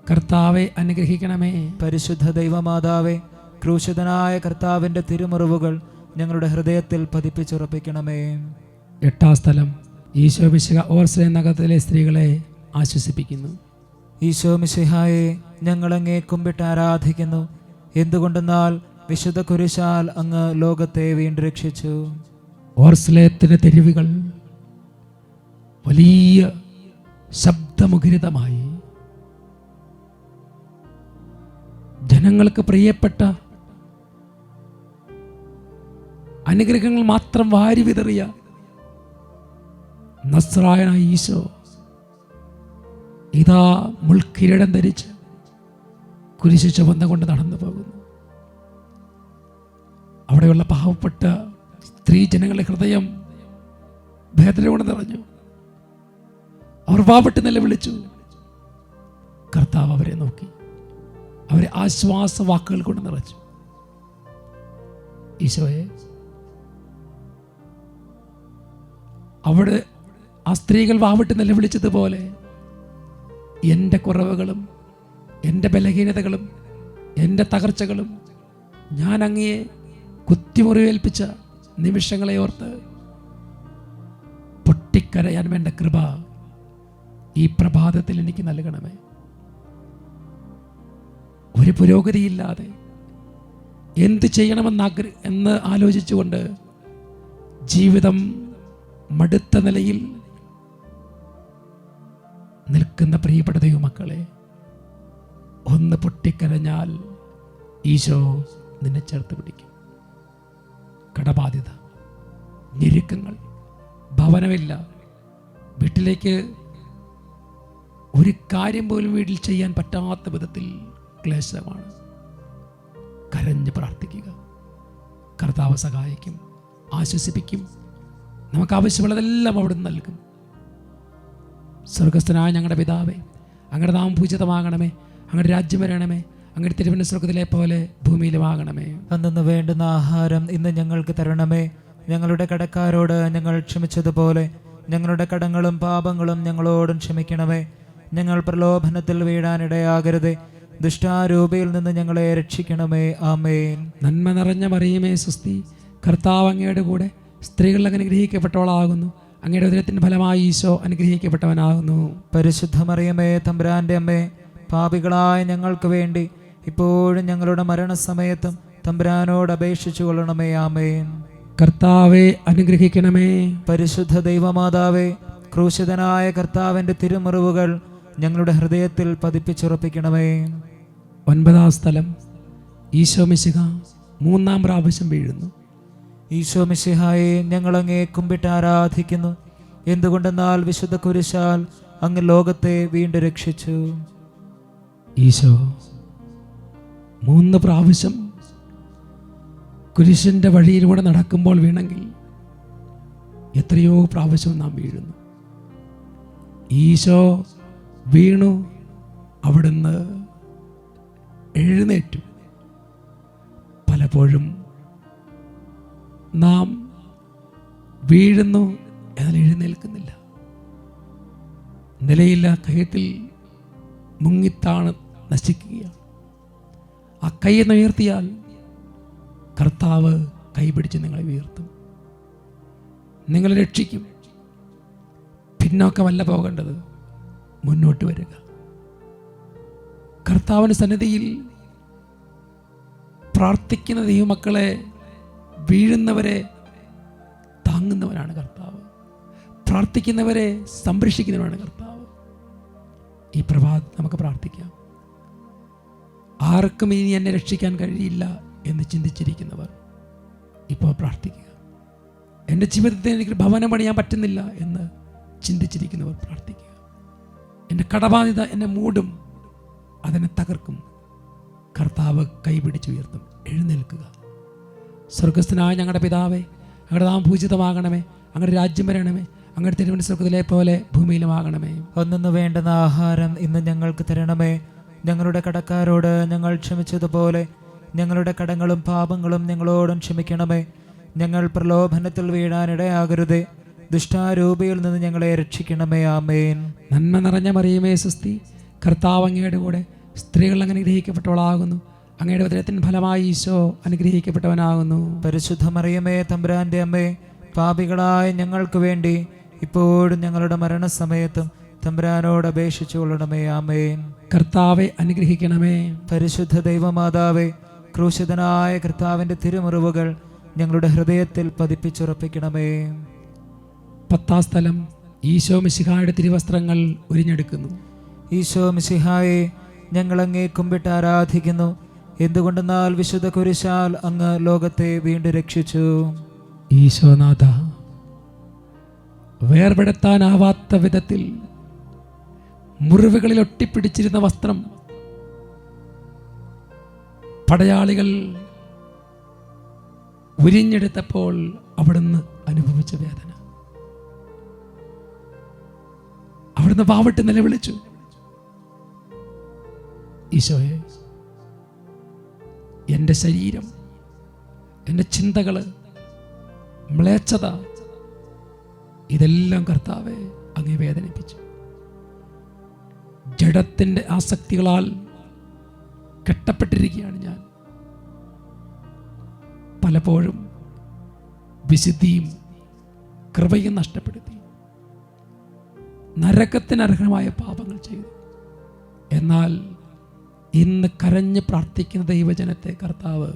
കർത്താവെ അനുഗ്രഹിക്കണമേ. പരിശുദ്ധ ദൈവമാതാവേ, ക്രൂശിതനായ കർത്താവിന്റെ തിരുമുറിവുകൾ ഞങ്ങളുടെ ഹൃദയത്തിൽ പതിപ്പിച്ചുറപ്പിക്കണമേ. 8-ാം സ്ഥലം, ഈശോ മിശിഹ ഓർസ്ലേം നഗരത്തിലെ സ്ത്രീകളെ ആശ്വസിപ്പിക്കുന്നു. ഈശോ മിശിഹായെ, ഞങ്ങളങ്ങേ കുമ്പിട്ട് ആരാധിക്കുന്നു. എന്തുകൊണ്ടെന്നാൽ വിശുദ്ധ കുരിശാൽ അങ്ങ് ലോകത്തെ വീണ്ടുരക്ഷിച്ചു. ഓർസ്ലേത്തിന്റെ തെരുവുകൾ വലിയ ശബ്ദമുഖരിതമായി. ജനങ്ങൾക്ക് പ്രിയപ്പെട്ട അനുഗ്രഹങ്ങൾ മാത്രം വാരി വിതറിയ നസ്രായനായ ഈശോ ഇതാ മുൾക്കിരീടം ധരിച്ച് കുരിശ് ചുമന്ന് കൊണ്ട് നടന്നു പോകുന്നു. അവിടെയുള്ള പാവപ്പെട്ട സ്ത്രീ ജനങ്ങളുടെ ഹൃദയം വേദന കൊണ്ട് നിറഞ്ഞു. അവർ പാവപ്പെട്ട് നിലവിളിച്ചു. കർത്താവ് അവരെ നോക്കി, അവരെ ആശ്വാസ വാക്കുകൾ കൊണ്ട് നിറച്ചു. ഈശോയെ, അവിടെ ആ സ്ത്രീകൾ വാവിട്ട് നിലവിളിച്ചതുപോലെ എൻ്റെ കുറവുകളും എൻ്റെ ബലഹീനതകളും എൻ്റെ തകർച്ചകളും ഞാൻ അങ്ങയെ കുത്തിമുറിവേൽപ്പിച്ച നിമിഷങ്ങളെ ഓർത്ത് പൊട്ടിക്കരയാൻ വേണ്ട കൃപ ഈ പ്രഭാതത്തിൽ എനിക്ക് നൽകണമേ. ഒരു പുരോഗതിയില്ലാതെ എന്ത് ചെയ്യണമെന്ന് ആലോചിച്ചുകൊണ്ട് ജീവിതം മടുത്ത നിലയിൽ നിൽക്കുന്ന പ്രിയപ്പെട്ട ദൈവമക്കളെ, ഒന്ന് പൊട്ടിക്കരഞ്ഞാൽ ഈശോ നിന്നെ ചേർത്ത് പിടിക്കും. കടബാധ്യത, ഞെരുക്കങ്ങൾ, ഭവനമില്ല, വീട്ടിലേക്ക് ഒരു കാര്യം പോലും വീട്ടിൽ ചെയ്യാൻ പറ്റാത്ത വിധത്തിൽ ക്ലേശമാണ്. കരഞ്ഞ് പ്രാർത്ഥിക്കുക. കർത്താവ് സഹായിക്കും, ആശ്വസിപ്പിക്കും. നമുക്ക് ആവശ്യമുള്ളതെല്ലാം അവിടുന്ന് നൽകും. സ്വർഗസ്ഥനായ ഞങ്ങളുടെ പിതാവേ, അങ്ങയുടെ നാമം പൂജിതമാകണമേ, അങ്ങയുടെ രാജ്യം വരണമേ, അങ്ങയുടെ തിരുമനസ്സ് സ്വർഗത്തിലെ പോലെ ഭൂമിയിലുമാകണമേ. അന്നു വേണ്ടുന്ന ആഹാരം ഇന്ന് ഞങ്ങൾക്ക് തരണമേ. ഞങ്ങളുടെ കടക്കാരോട് ഞങ്ങൾ ക്ഷമിച്ചതുപോലെ ഞങ്ങളുടെ കടങ്ങളും പാപങ്ങളും ഞങ്ങളോടും ക്ഷമിക്കണമേ. ഞങ്ങൾ പ്രലോഭനത്തിൽ വീഴാനിടയാകരുതേ, ദുഷ്ടാരൂപിയിൽ നിന്ന് ഞങ്ങളെ രക്ഷിക്കണമേ. ആമേൻ. നന്മ നിറഞ്ഞ മറിയമേ സുസ്തി, കർത്താവ് അങ്ങയുടെ കൂടെ സ്ത്രീകൾ അനുഗ്രഹിക്കപ്പെട്ടവളാകുന്നു. അങ്ങയുടെ ഉദരത്തിൻ്റെ ഫലമായി ഈശോ അനുഗ്രഹിക്കപ്പെട്ടവനാകുന്നു. പരിശുദ്ധ മറിയമേ, തമ്പുരാന്റെ അമ്മേ, പാപികളായ ഞങ്ങൾക്ക് വേണ്ടി ഇപ്പോഴും ഞങ്ങളുടെ മരണസമയത്തും തമ്പുരാനോട് അപേക്ഷിച്ചു കൊള്ളണമേ. ആമേൻ. കർത്താവെ അനുഗ്രഹിക്കണമേ. പരിശുദ്ധ ദൈവമാതാവേ, ക്രൂശിതനായ കർത്താവിന്റെ തിരുമുറിവുകൾ ഞങ്ങളുടെ ഹൃദയത്തിൽ പതിപ്പിച്ചുറപ്പിക്കണമേ. 9-ാം സ്ഥലം, ഈശോ മിശിഹ 3-ാം പ്രാവശ്യം വീഴുന്നു. ഈശോ മിശിഹായെ, ഞങ്ങളങ്ങേ കുമ്പിട്ട് ആരാധിക്കുന്നു. എന്തുകൊണ്ടെന്നാൽ വിശുദ്ധ കുരിശാൽ അങ്ങ് ലോകത്തെ വീണ്ടും രക്ഷിച്ചു. ഈശോ 3 പ്രാവശ്യം കുരിശിൻ്റെ വഴിയിലൂടെ നടക്കുമ്പോൾ വീണെങ്കിൽ എത്രയോ പ്രാവശ്യം നാം വീഴുന്നു. ഈശോ വീണു, അവിടുന്ന് എഴുന്നേറ്റു. പലപ്പോഴും നാം വീഴുന്നു, എന്നാൽ എഴുന്നേൽക്കുന്നില്ല. നിലയില്ല കയത്തിൽ മുങ്ങിത്താണ് നശിക്കുകയാണ്. ആ കൈയെന്ന് ഉയർത്തിയാൽ കർത്താവ് കൈപിടിച്ച് നിങ്ങളെ ഉയർത്തും, നിങ്ങളെ രക്ഷിക്കും. പിന്നോക്കമല്ല പോകേണ്ടത്, മുന്നോട്ട് വരിക. കർത്താവിൻ്റെ സന്നിധിയിൽ പ്രാർത്ഥിക്കുന്ന ദൈവമക്കളെ, വീഴുന്നവരെ താങ്ങുന്നവനാണ് കർത്താവ്. പ്രാർത്ഥിക്കുന്നവരെ സംരക്ഷിക്കുന്നവനാണ് കർത്താവ്. ഈ പ്രഭാതം നമുക്ക് പ്രാർത്ഥിക്കാം. ആർക്കും ഇനി എന്നെ രക്ഷിക്കാൻ കഴിയില്ല എന്ന് ചിന്തിച്ചിരിക്കുന്നവർ ഇപ്പോൾ പ്രാർത്ഥിക്കുക. എൻ്റെ ജീവിതത്തിൽ എനിക്ക് ഭവനം പണിയാൻ പറ്റുന്നില്ല എന്ന് ചിന്തിച്ചിരിക്കുന്നവർ പ്രാർത്ഥിക്കുക. എൻ്റെ കടബാധ്യത എന്നെ മൂടും, അതിനെ തകർക്കും. കർത്താവ് കൈപിടിച്ചുയർത്തും. എഴുന്നേൽക്കുക. സ്വർഗസ്ഥനായ ഞങ്ങളുടെ പിതാവേ, അങ്ങയുടെ നാമം പൂജിതമാകണമേ, അങ്ങയുടെ രാജ്യം വരണമേ, അങ്ങയുടെ തിരുമനസ് സ്വർഗത്തിലെ പോലെ ഭൂമിയിലുമാകണമേ. അന്നു വേണ്ടുന്ന ആഹാരം ഇന്ന് ഞങ്ങൾക്ക് തരണമേ. ഞങ്ങളുടെ കടക്കാരോട് ഞങ്ങൾ ക്ഷമിച്ചതുപോലെ ഞങ്ങളുടെ കടങ്ങളും പാപങ്ങളും ഞങ്ങളോടും ക്ഷമിക്കണമേ. ഞങ്ങൾ പ്രലോഭനത്തിൽ വീഴാനിടയാകരുതേ, ദുഷ്ടാരൂപിയിൽ നിന്ന് ഞങ്ങളെ രക്ഷിക്കണമേ. ആമേൻ. നന്മ നിറഞ്ഞ മറിയമേ സ്വസ്തി, കർത്താവ് അങ്ങയുടെ കൂടെ സ്ത്രീകൾ അനുഗ്രഹിക്കപ്പെട്ടവളാകുന്നു. അങ്ങയുടെ ഉദരത്തിൻ ഫലമായി ഈശോ അനുഗ്രഹിക്കപ്പെട്ടവനാകുന്നു. പരിശുദ്ധ മറിയമേ, തമ്പുരാന്റെ അമ്മേ, പാപികളായ ഞങ്ങൾക്ക് വേണ്ടി ഇപ്പോഴും ഞങ്ങളുടെ മരണസമയത്തും തമ്പുരാനോട് അപേക്ഷിച്ചു കൊള്ളണമേ. ആമേൻ. കർത്താവെ അനുഗ്രഹിക്കണമേ. പരിശുദ്ധ ദൈവമാതാവേ, ക്രൂശിതനായ കർത്താവിൻ്റെ തിരുമുറിവുകൾ ഞങ്ങളുടെ ഹൃദയത്തിൽ പതിപ്പിച്ചുറപ്പിക്കണമേ. 10-ാം സ്ഥലം, ഈശോ മിശിഹായുടെ തിരുവസ്ത്രങ്ങൾ ഉരിഞ്ഞെടുക്കുന്നു. ഈശോ മിശിഹായെ, ഞങ്ങൾ അങ്ങേ കുമ്പിട്ട് ആരാധിക്കുന്നു. എന്തുകൊണ്ടെന്നാൽ വിശുദ്ധ കുരിശാൽ അങ്ങ് ലോകത്തെ വീണ്ടും രക്ഷിച്ചു. ഈശോനാഥ, വേർപെടുത്താനാവാത്ത വിധത്തിൽ മുറിവുകളിൽ ഒട്ടിപ്പിടിച്ചിരുന്ന വസ്ത്രം പടയാളികൾ ഉരിഞ്ഞെടുത്തപ്പോൾ അവിടുന്ന് അനുഭവിച്ച വേദന, അവിടുന്ന് വാവിട്ട് നിലവിളിച്ചു. ഈശോയെ, എൻ്റെ ശരീരം, എൻ്റെ ചിന്തകള്, മ്ലേച്ഛത, ഇതെല്ലാം കർത്താവെ അങ്ങേ വേദനിപ്പിച്ചു. ജഡത്തിൻ്റെ ആസക്തികളാൽ കെട്ടപ്പെട്ടിരിക്കുകയാണ് ഞാൻ. പലപ്പോഴും വിശുദ്ധിയും കൃപയും നഷ്ടപ്പെടുത്തി നരകത്തിനർഹമായ പാപങ്ങൾ ചെയ്തു. എന്നാൽ ഇന്ന് കരഞ്ഞ് പ്രാർത്ഥിക്കുന്ന ദൈവജനത്തെ കർത്താവ്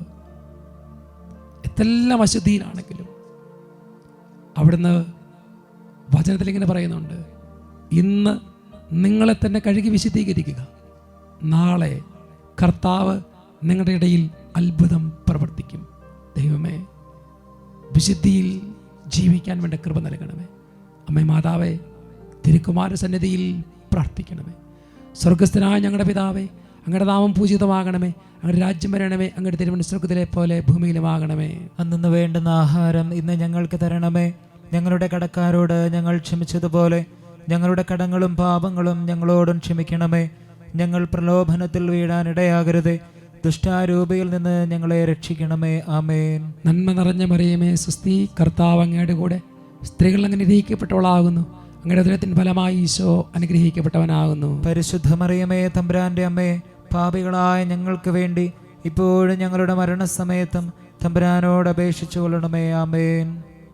എല്ലാം അശുദ്ധിയിലാണെങ്കിലും അവിടുന്ന് വചനത്തിൽ ഇങ്ങനെ പറയുന്നുണ്ട്, ഇന്ന് നിങ്ങളെ തന്നെ കഴുകി വിശുദ്ധീകരിക്കുക, നാളെ കർത്താവ് നിങ്ങളുടെ ഇടയിൽ അത്ഭുതം പ്രവർത്തിക്കും. ദൈവമേ, വിശുദ്ധിയിൽ ജീവിക്കാൻ വേണ്ട കൃപ നൽകണമേ. അമ്മേ മാതാവേ, തിരുക്കുമാര സന്നിധിയിൽ പ്രാർത്ഥിക്കണമേ. സ്വർഗസ്ഥനായ ഞങ്ങളുടെ പിതാവേ, അങ്ങയുടെ നാമം പൂജിതമാകണമേ, അങ്ങയുടെ രാജ്യം വരണമേ, അങ്ങയുടെ തിരുമനസ് സ്വർഗത്തിലെ പോലെ ഭൂമിയിലുമാകണമേ. അന്നു വേണ്ടുന്ന ആഹാരം ഇന്ന് ഞങ്ങൾക്ക് തരണമേ. ഞങ്ങളുടെ കടക്കാരോട് ഞങ്ങൾ ക്ഷമിച്ചതുപോലെ ഞങ്ങളുടെ കടങ്ങളും പാപങ്ങളും ഞങ്ങളോടും ക്ഷമിക്കണമേ. ഞങ്ങൾ പ്രലോഭനത്തിൽ വീഴാനിടയാകരുതേ, ദുഷ്ടാരൂപിയിൽ നിന്ന് ഞങ്ങളെ രക്ഷിക്കണമേ. ആമേൻ. നന്മ നിറഞ്ഞ മറിയമേ സ്വസ്തി, കർത്താവ് അങ്ങയുടെ കൂടെ സ്ത്രീകൾ അനുഗ്രഹിക്കപ്പെട്ടവളാകുന്നു. അങ്ങയുടെ ഉദരത്തിൻ ഫലമായി ഈശോ അനുഗ്രഹിക്കപ്പെട്ടവനാകുന്നു. പരിശുദ്ധ മറിയമേ, തമ്പുരാന്റെ അമ്മേ, പാപികളായ ഞങ്ങൾക്ക് വേണ്ടി ഇപ്പോഴും ഞങ്ങളുടെ മരണസമയത്തും തമ്പുരാനോട് അപേക്ഷിച്ചു കൊള്ളണമേ. ആമേൻ.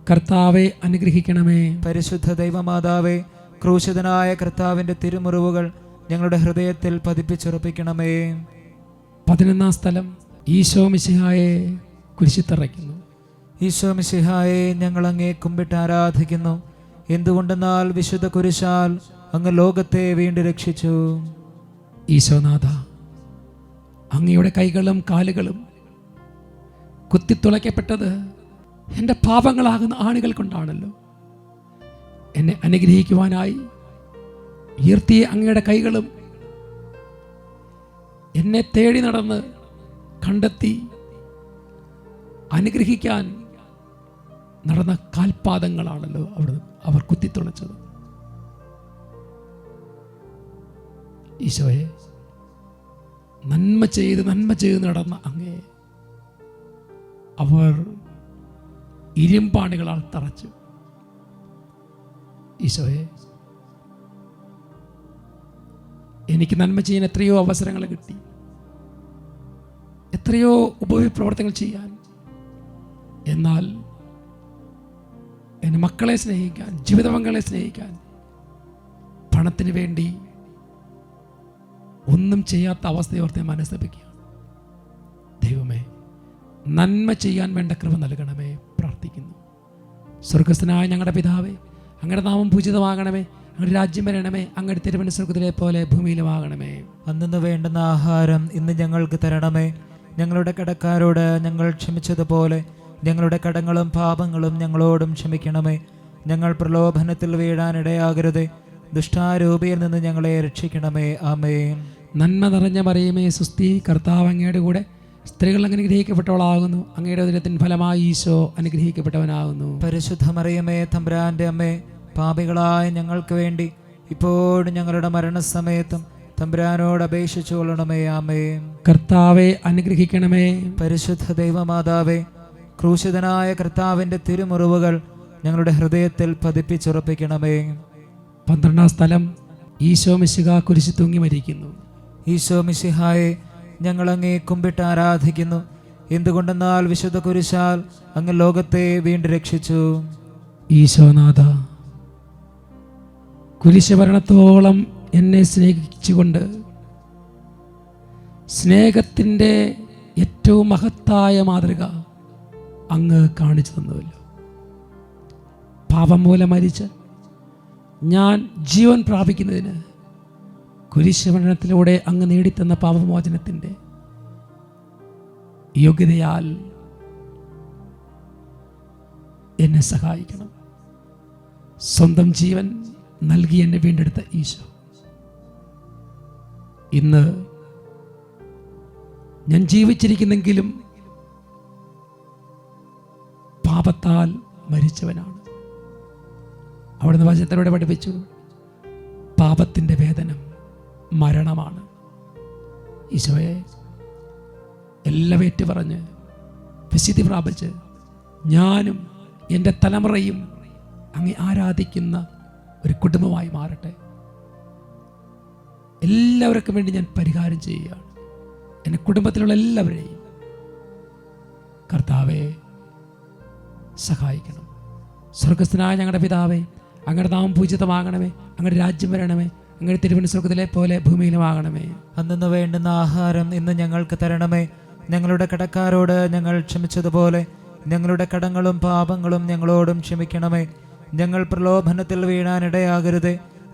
കർത്താവെ അനുഗ്രഹിക്കണമേ. പരിശുദ്ധ ദൈവമാതാവേ, ക്രൂശിതനായ കർത്താവിൻ്റെ തിരുമുറിവുകൾ ഞങ്ങളുടെ ഹൃദയത്തിൽ പതിപ്പിച്ചുറപ്പിക്കണമേ. 11-ാം സ്ഥലം, ഈശോ മിശിഹായെ കുരിശിത്തറയ്ക്കുന്നു. ഈശോ മിശിഹായെ, ഞങ്ങൾ അങ്ങേ കുമ്പിട്ട് ആരാധിക്കുന്നു. എന്തുകൊണ്ടെന്നാൽ വിശുദ്ധ കുരിശാൽ അങ്ങ് ലോകത്തെ വീണ്ടും രക്ഷിച്ചു. ഈശോനാഥ, അങ്ങയുടെ കൈകളും കാലുകളും കുത്തിത്തുളയ്ക്കപ്പെട്ടത് എൻ്റെ പാപങ്ങളാകുന്ന ആണികൾ കൊണ്ടാണല്ലോ. എന്നെ അനുഗ്രഹിക്കുവാനായി ഉയർത്തിയ അങ്ങയുടെ കൈകളും എന്നെ തേടി നടന്ന് കണ്ടെത്തി അനുഗ്രഹിക്കാൻ നടന്ന കാൽപാദങ്ങളാണല്ലോ അവർ കുത്തിത്തുളച്ചത്. ഈശോയെ, നന്മ ചെയ്ത് നടന്ന അങ്ങേ അവർ ഇരുമ്പാണികളാൽ തറച്ചു. ഈശോയെ, എനിക്ക് നന്മ ചെയ്യാൻ എത്രയോ അവസരങ്ങൾ കിട്ടി, എത്രയോ ഉപവിപ്രവർത്തനങ്ങൾ ചെയ്യാൻ. എന്നാൽ എൻ്റെ മക്കളെ സ്നേഹിക്കാൻ, ജീവിത പങ്കാളിയെ സ്നേഹിക്കാൻ പണത്തിന് വേണ്ടി ഒന്നും ചെയ്യാത്ത അവസ്ഥയോർത്ത് ഞാൻ മനസ്തപിക്കുകയാണ്. ദൈവമേ, നന്മ ചെയ്യാൻ വേണ്ട കൃപ നൽകണമേ. പ്രാർത്ഥിക്കുന്നു. സ്വർഗസ്ഥനായ ഞങ്ങളുടെ പിതാവേ, അങ്ങയുടെ നാമം പൂജിതമാകണമേ, അങ്ങയുടെ രാജ്യം വരണമേ. അങ്ങയുടെ തിരുമനസ് സ്വർഗ്ഗത്തിലെ പോലെ ഭൂമിയിലുമാകണമേ. അന്നു വേണ്ടുന്ന ആഹാരം ഇന്ന് ഞങ്ങൾക്ക് തരണമേ. ഞങ്ങളുടെ കടക്കാരോട് ഞങ്ങൾ ക്ഷമിച്ചതുപോലെ ഞങ്ങളുടെ കടങ്ങളും പാപങ്ങളും ഞങ്ങളോടും ക്ഷമിക്കണമേ. ഞങ്ങൾ പ്രലോഭനത്തിൽ വീഴാനിടയാകരുതേ. ദുഷ്ടാരൂപിയിൽ നിന്ന് ഞങ്ങളെ രക്ഷിക്കണമേ. ആമേൻ. നന്മ നിറഞ്ഞ മറിയമേ, സുസ്തി, കർത്താവ് അങ്ങയുടെ കൂടെ സ്ത്രീകൾ അനുഗ്രഹിക്കപ്പെട്ടവളാകുന്നു. അങ്ങയുടെ ഉദരത്തിൻ ഫലമായി ഈശോ അനുഗ്രഹിക്കപ്പെട്ടവനാകുന്നു. പരിശുദ്ധ മറിയമേ, തമ്പുരാന്റെ അമ്മേ, പാപികളായ ഞങ്ങൾക്ക് വേണ്ടി ഇപ്പോഴും ഞങ്ങളുടെ മരണസമയത്തും തമ്പുരാനോട് അപേക്ഷിച്ചു കൊള്ളണമേ. ആമേൻ. കർത്താവെ അനുഗ്രഹിക്കണമേ. പരിശുദ്ധ ദൈവമാതാവേ, ക്രൂശിതനായ കർത്താവിന്റെ തിരുമുറിവുകൾ ഞങ്ങളുടെ ഹൃദയത്തിൽ പതിപ്പിച്ചുറപ്പിക്കണമേ. 12-ാം സ്ഥലം, ഈശോ മിശിഹാ കുരിശിൽ തൂങ്ങി മരിക്കുന്നു. ഈശോ മിശിഹായെ ഞങ്ങൾ അങ്ങേ കുമ്പിട്ട് ആരാധിക്കുന്നു. എന്തുകൊണ്ടെന്നാൽ വിശുദ്ധ കുരിശാൽ അങ്ങ് ലോകത്തെ വീണ്ടും രക്ഷിച്ചു. ഈശോനാഥ, കുരിശുമരണത്തോളം എന്നെ സ്നേഹിച്ചുകൊണ്ട് സ്നേഹത്തിൻ്റെ ഏറ്റവും മഹത്തായ മാതൃക അങ്ങ് കാണിച്ചു തന്നുവല്ലോ. പാപം മൂലം മരിച്ച് ഞാൻ ജീവൻ പ്രാപിക്കുന്നതിന് കുരിശുമരണത്തിലൂടെ അങ്ങ് നേടിത്തന്ന പാപമോചനത്തിൻ്റെ യോഗ്യതയാൽ എന്നെ സഹായിക്കണം. സ്വന്തം ജീവൻ നൽകി എന്നെ വീണ്ടെടുത്ത ഈശോ, ഇന്ന് ഞാൻ ജീവിച്ചിരിക്കുന്നെങ്കിലും പാപത്താൽ മരിച്ചവനാണ്. അവിടുന്ന് വചനത്തിലൂടെ പഠിപ്പിച്ചു, പാപത്തിൻ്റെ വേദനം മരണമാണ്. ഈശോയെ എല്ലാം ഏറ്റുപറഞ്ഞ് വിശുദ്ധി പ്രാപിച്ച് ഞാനും എൻ്റെ തലമുറയും അങ്ങ് ആരാധിക്കുന്ന ഒരു കുടുംബമായി മാറട്ടെ. എല്ലാവർക്കും വേണ്ടി ഞാൻ പരിഹാരം ചെയ്യുകയാണ്. എൻ്റെ കുടുംബത്തിലുള്ള എല്ലാവരെയും കർത്താവെ സഹായിക്കണം. സ്വർഗസ്ഥനായ ഞങ്ങളുടെ പിതാവേ, അങ്ങയുടെ നാമം പൂജിതമാകണമേ. അങ്ങയുടെ രാജ്യം വരണമേ. അങ്ങയുടെ തിരുമനസ് സ്വർഗ്ഗത്തിലെ പോലെ ഭൂമിയിലുമാകണമേ. അന്നു വേണ്ടുന്ന ആഹാരം ഇന്ന് ഞങ്ങൾക്ക് തരണമേ. ഞങ്ങളുടെ കടക്കാരോട് ഞങ്ങൾ ക്ഷമിച്ചതുപോലെ ഞങ്ങളുടെ കടങ്ങളും പാപങ്ങളും ഞങ്ങളോടും ക്ഷമിക്കണമേ. ഞങ്ങൾ പ്രലോഭനത്തിൽ വീഴാനിടയാകരുതേ.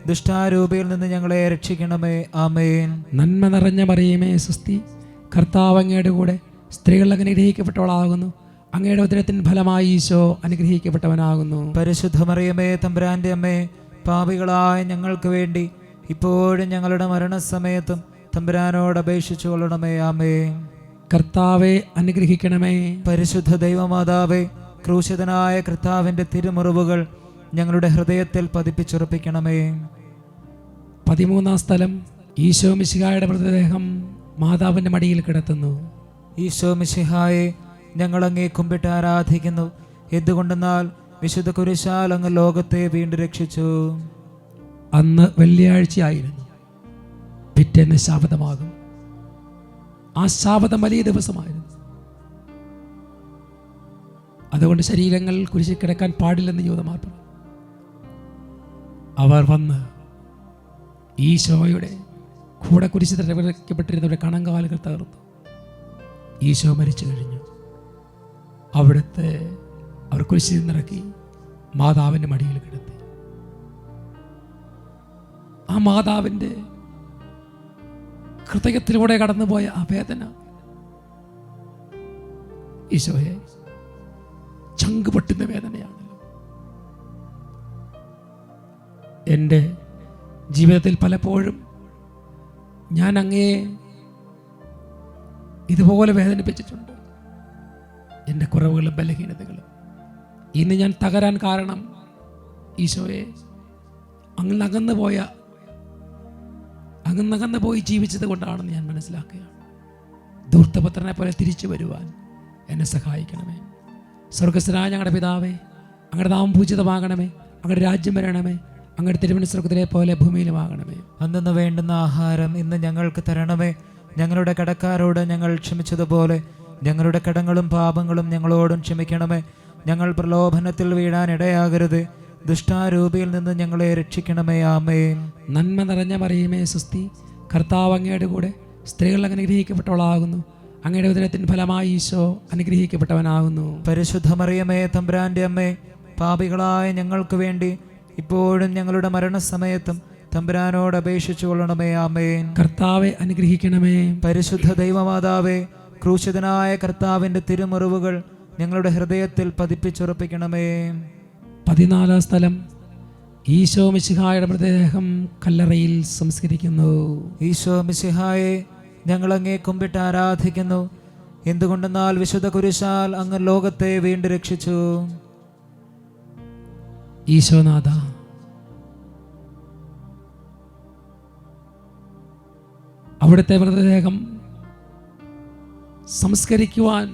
ദുഷ്ടാരൂപിയിൽ നിന്ന് ഞങ്ങളെ രക്ഷിക്കണമേ. ആമേൻ. നന്മ നിറഞ്ഞ മറിയമേ, സുസ്തി, കർത്താവ് അങ്ങയുടെ കൂടെ സ്ത്രീകൾ അനുഗ്രഹിക്കപ്പെട്ടവളാകുന്നു. അങ്ങയുടെ ഉദരത്തിൻ ഫലമായി ഈശോ അനുഗ്രഹിക്കപ്പെട്ടവനാകുന്നു. പരിശുദ്ധ മറിയമേ, തമ്പുരാന്റെ അമ്മേ, പാപികളായ ഞങ്ങൾക്ക് വേണ്ടി ഇപ്പോഴും ഞങ്ങളുടെ മരണസമയത്തും തമ്പുരാനോട് അപേക്ഷിച്ചു കൊള്ളണമേ. ആമേൻ. കർത്താവെ അനുഗ്രഹിക്കണമേ. പരിശുദ്ധ ദൈവമാതാവേ, ക്രൂശിതനായ കർത്താവിന്റെ തിരുമുറിവുകൾ ഞങ്ങളുടെ ഹൃദയത്തിൽ പതിപ്പിച്ചുറപ്പിക്കണമേ. 13-ാം സ്ഥലം, ഈശോ മിശിഹായുടെ മൃതദേഹം മാതാവിൻ്റെ മടിയിൽ കിടത്തുന്നു. ഈശോ മിശിഹായെ ഞങ്ങൾ അങ്ങേ കുമ്പിട്ട് ആരാധിക്കുന്നു. എന്തുകൊണ്ടെന്നാൽ വിശുദ്ധ കുരിശാൽ അങ്ങ് ലോകത്തെ വീണ്ടും രക്ഷിച്ചു. അന്ന് വെള്ളിയാഴ്ചയായിരുന്നു. പിറ്റേന്ന് ശാബതമാകും. ആ ശാബതം വലിയ ദിവസമായിരുന്നു. അതുകൊണ്ട് ശരീരങ്ങൾ കുരിശിൽ കിടക്കാൻ പാടില്ലെന്ന് യൂദന്മാർ പറഞ്ഞു. അവർ വന്ന് ഈശോയുടെ കൂടെ കുരിശിൽ തറയ്ക്കപ്പെട്ടിരുന്നവരുടെ കണങ്കാലുകൾ തകർത്തു. ഈശോ മരിച്ചു കഴിഞ്ഞു. അവിടുത്തെ അവർ കുരിശിൽ നിന്നിറക്കി മാതാവിൻ്റെ മടിയിൽ കിടത്തി. ആ മാതാവിൻ്റെ ഹൃദയത്തിലൂടെ കടന്നുപോയ ആ വേദന ഈശോയെ ചങ്ക് പൊട്ടുന്ന വേദനയാണല്ലോ. എൻ്റെ ജീവിതത്തിൽ പലപ്പോഴും ഞാൻ അങ്ങയെ ഇതുപോലെ വേദനിപ്പിച്ചിട്ടുണ്ട്. എൻ്റെ കുറവുകളും ബലഹീനതകളും. ഇന്ന് ഞാൻ തകരാൻ കാരണം ഈശോയെ അങ്ങ് അകന്നു പോയി ജീവിച്ചത് കൊണ്ടാണെന്ന് ഞാൻ മനസ്സിലാക്കുകയാണ്. ധൂർത്തപുത്രനെ പോലെ തിരിച്ചു വരുവാൻ എന്നെ സഹായിക്കണമേ. സ്വർഗസ്ഥനായ ഞങ്ങളുടെ പിതാവേ, അങ്ങയുടെ നാമം പൂജിതമാകണമേ. അങ്ങയുടെ രാജ്യം വരണമേ. അങ്ങയുടെ തിരുമനസ് സ്വർഗ്ഗത്തിലെ പോലെ ഭൂമിയിലുമാകണമേ. അന്നു വേണ്ടുന്ന ആഹാരം ഇന്ന് ഞങ്ങൾക്ക് തരണമേ. ഞങ്ങളുടെ കടക്കാരോട് ഞങ്ങൾ ക്ഷമിച്ചതുപോലെ ഞങ്ങളുടെ കടങ്ങളും പാപങ്ങളും ഞങ്ങളോടും ക്ഷമിക്കണമേ. ഞങ്ങൾ പ്രലോഭനത്തിൽ വീഴാനിടയാകരുത്. ദുഷ്ടാരൂപിയിൽ നിന്ന് ഞങ്ങളെ രക്ഷിക്കണമേ. ആമേൻ. നന്മ നിറഞ്ഞ മറിയമേ, സുസ്തി, കർത്താവ് അങ്ങയുടെ കൂടെ സ്ത്രീകൾ അനുഗ്രഹിക്കപ്പെട്ടവളാകുന്നു. അങ്ങയുടെ ഉദരത്തിൻ ഫലമായി ഈശോ അനുഗ്രഹിക്കപ്പെട്ടവനാകുന്നു. പരിശുദ്ധ മറിയമേ, തമ്പുരാന്റെ അമ്മേ, പാപികളായ ഞങ്ങൾക്ക് വേണ്ടി ഇപ്പോഴും ഞങ്ങളുടെ മരണസമയത്തും തമ്പുരാനോട് അപേക്ഷിച്ചു കൊള്ളണമേ. ആമേൻ. കർത്താവെ അനുഗ്രഹിക്കണമേ. പരിശുദ്ധ ദൈവമാതാവേ, ക്രൂശിതനായ കർത്താവിൻ്റെ തിരുമുറിവുകൾ ഞങ്ങളുടെ ഹൃദയത്തിൽ പതിപ്പിച്ചുറപ്പിക്കണമേ. 14 സ്ഥലം. ഈശോ മിശിഹായുടെ മൃതദേഹം കല്ലറയിൽ സംസ്കരിക്കുന്നു. ഈശോ മിശിഹായെ, ഞങ്ങൾ അങ്ങേ കുമ്പിട്ട് ആരാധിക്കുന്നു. എന്തുകൊണ്ടെന്നാൽ വിശുദ്ധ കുരിശാൽ അങ്ങ് ലോകത്തെ വീണ്ടും രക്ഷിച്ചു. ഈശോനാഥ, അവിടുത്തെ മൃതദേഹം സംസ്കരിക്കുവാൻ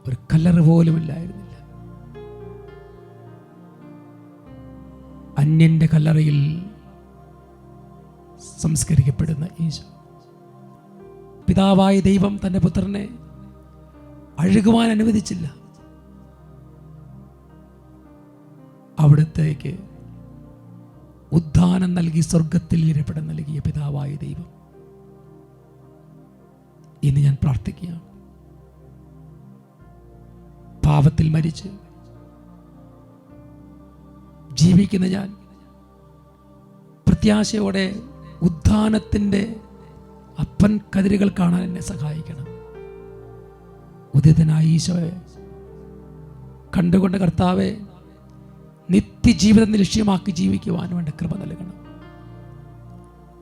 ഒരു കല്ലറ പോലുമില്ലായിരുന്നില്ല. അന്യന്റെ കല്ലറയിൽ സംസ്കരിക്കപ്പെടുന്ന ഈശോ, പിതാവായ ദൈവം തൻ്റെ പുത്രനെ അഴുകുവാൻ അനുവദിച്ചില്ല. അവിടത്തേക്ക് ഉദ്ധാനം നൽകി സ്വർഗത്തിൽ ഇരപ്പിടം നൽകിയ പിതാവായ ദൈവം ഇന്ന് ഞാൻ പ്രാർത്ഥിക്കുകയാണ്. പാപത്തിൽ മരിച്ച് ജീവിക്കുന്ന ഞാൻ പ്രത്യാശയോടെ ഉദ്ധാനത്തിൻ്റെ അപ്പൻ കതിരുകൾ കാണാൻ എന്നെ സഹായിക്കണം. ഉദിതനായ ഈശോയെ കണ്ടുകൊണ്ട് കർത്താവെ, നിത്യജീവിതം ലക്ഷ്യമാക്കി ജീവിക്കുവാൻ വേണ്ട കൃപ നൽകണം.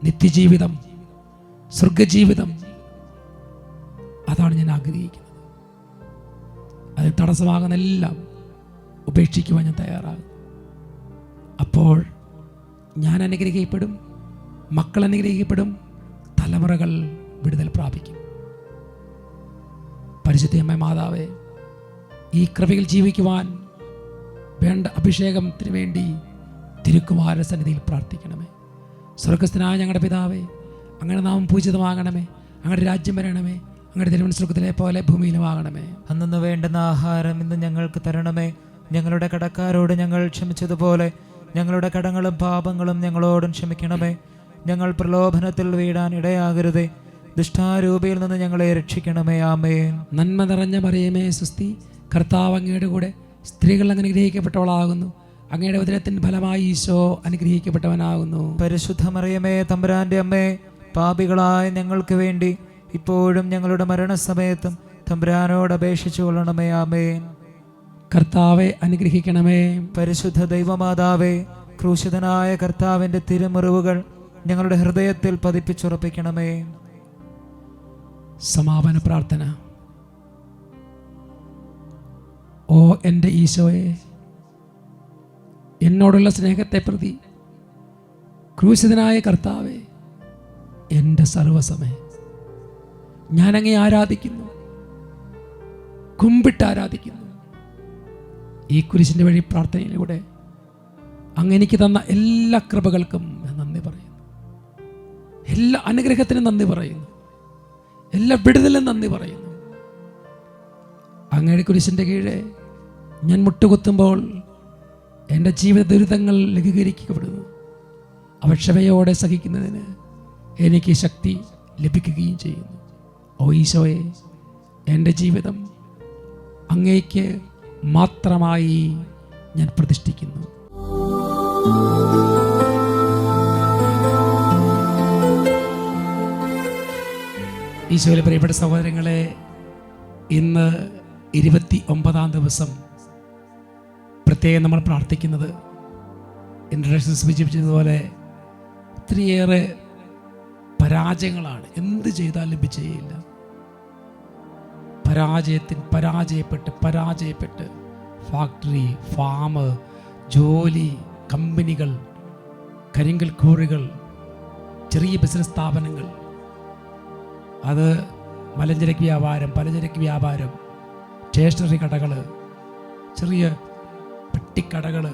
നിത്യജീവിതം, സ്വർഗജീവിതം, അതാണ് ഞാൻ ആഗ്രഹിക്കുന്നത്. അത് തടസ്സമാകുന്ന എല്ലാം ഉപേക്ഷിക്കുവാൻ ഞാൻ തയ്യാറാകും. അപ്പോൾ ഞാൻ അനുഗ്രഹിക്കപ്പെടും, മക്കൾ അനുഗ്രഹിക്കപ്പെടും, തലമുറകൾ വിടുതൽ പ്രാപിക്കും. പരിശുദ്ധയമ്മ മാതാവേ, ഈ കൃപയിൽ ജീവിക്കുവാൻ വേണ്ട അഭിഷേകത്തിന് വേണ്ടി തിരുക്കുമാര സന്നിധിയിൽ പ്രാർത്ഥിക്കണമേ. സ്വർഗസ്ഥനായ ഞങ്ങളുടെ പിതാവേ, അങ്ങയുടെ നാമം പൂജിതമാകണമേ. അങ്ങയുടെ രാജ്യം വരണമേ. അങ്ങയുടെ തിരുമനസ് സ്വർഗത്തിലെ പോലെ ഭൂമിയിലുമാകണമേ. അന്നു വേണ്ടുന്ന ആഹാരം ഇന്ന് ഞങ്ങൾക്ക് തരണമേ. ഞങ്ങളുടെ കടക്കാരോട് ഞങ്ങൾ ക്ഷമിച്ചതുപോലെ ഞങ്ങളുടെ കടങ്ങളും പാപങ്ങളും ഞങ്ങളോടും ക്ഷമിക്കണമേ. ഞങ്ങൾ പ്രലോഭനത്തിൽ വീഴാൻ ഇടയാകരുതേ. ദുഷ്ടാരൂപിയിൽ നിന്ന് ഞങ്ങളെ രക്ഷിക്കണമേ. ആമേൻ. നന്മ നിറഞ്ഞ മറിയമേ സുസ്തി, കർത്താവ് അങ്ങയുടെ കൂടെ സ്ത്രീകൾ അനുഗ്രഹിക്കപ്പെട്ടവളാകുന്നു. അങ്ങയുടെ ഉദരത്തിൻ ഫലമായി ഈശോ അനുഗ്രഹിക്കപ്പെട്ടവനാകുന്നു. പരിശുദ്ധ മറിയമേ, തമ്പുരാന്റെ അമ്മേ, പാപികളായ ഞങ്ങൾക്ക് വേണ്ടി ഇപ്പോഴും ഞങ്ങളുടെ മരണസമയത്തും തമ്പുരാനോട് അപേക്ഷിച്ചു കൊള്ളണമേ. ആമേൻ. കർത്താവെ അനുഗ്രഹിക്കണമേ. പരിശുദ്ധ ദൈവമാതാവേ, ക്രൂശിതനായ കർത്താവിൻ്റെ തിരുമുറിവുകൾ ഞങ്ങളുടെ ഹൃദയത്തിൽ പതിപ്പിച്ചുറപ്പിക്കണമേ. സമാപന പ്രാർത്ഥന. ഓ എൻ്റെ ഈശോയെ, എന്നോടുള്ള സ്നേഹത്തെ പ്രതി ക്രൂശിതനായ കർത്താവെ, എൻ്റെ സർവസമേ ഞാനങ്ങേ ആരാധിക്കുന്നു, കുമ്പിട്ട് ആരാധിക്കുന്നു. ഈ കുരിശിൻ്റെ വഴി പ്രാർത്ഥനയിലൂടെ അങ്ങ് എനിക്ക് തന്ന എല്ലാ കൃപകൾക്കും ഞാൻ നന്ദി പറയുന്നു. എല്ലാ അനുഗ്രഹത്തിനും നന്ദി പറയുന്നു. എല്ലാ വിടുതലും നന്ദി പറയുന്നു. അങ്ങയുടെ കുരിശിൻ്റെ കീഴെ ഞാൻ മുട്ടുകുത്തുമ്പോൾ എൻ്റെ ജീവിത ദുരിതങ്ങൾ ലഘൂകരിക്കപ്പെടുന്നു. അവ ക്ഷമയോടെ സഹിക്കുന്നതിന് എനിക്ക് ശക്തി ലഭിക്കുകയും ചെയ്യുന്നു. ഓ ഈശോയെ, എൻ്റെ ജീവിതം അങ്ങേക്ക് മാത്രമായി ഞാൻ പ്രതിഷ്ഠിക്കുന്നു. ഈശോയിലെ പ്രിയപ്പെട്ട സഹോദരങ്ങളെ, ഇന്ന് 29-ാം ദിവസം പ്രത്യേകം നമ്മൾ പ്രാർത്ഥിക്കുന്നത് ഇൻട്രഡക്ഷൻ സൂചിപ്പിച്ചതുപോലെ ഒത്തിരിയേറെ പരാജയങ്ങളാണ്. എന്ത് ചെയ്താലും വിജയമില്ല. പരാജയപ്പെട്ട് ഫാക്ടറി, ഫാം, ജോലി, കമ്പനികൾ, കരിങ്കൽ ക്വാറികൾ, ചെറിയ ബിസിനസ് സ്ഥാപനങ്ങൾ, അത് മലഞ്ചരക്ക് വ്യാപാരം, പലചരക്ക് വ്യാപാരം, സ്റ്റേഷനറി കടകൾ, ചെറിയ പെട്ടിക്കടകൾ,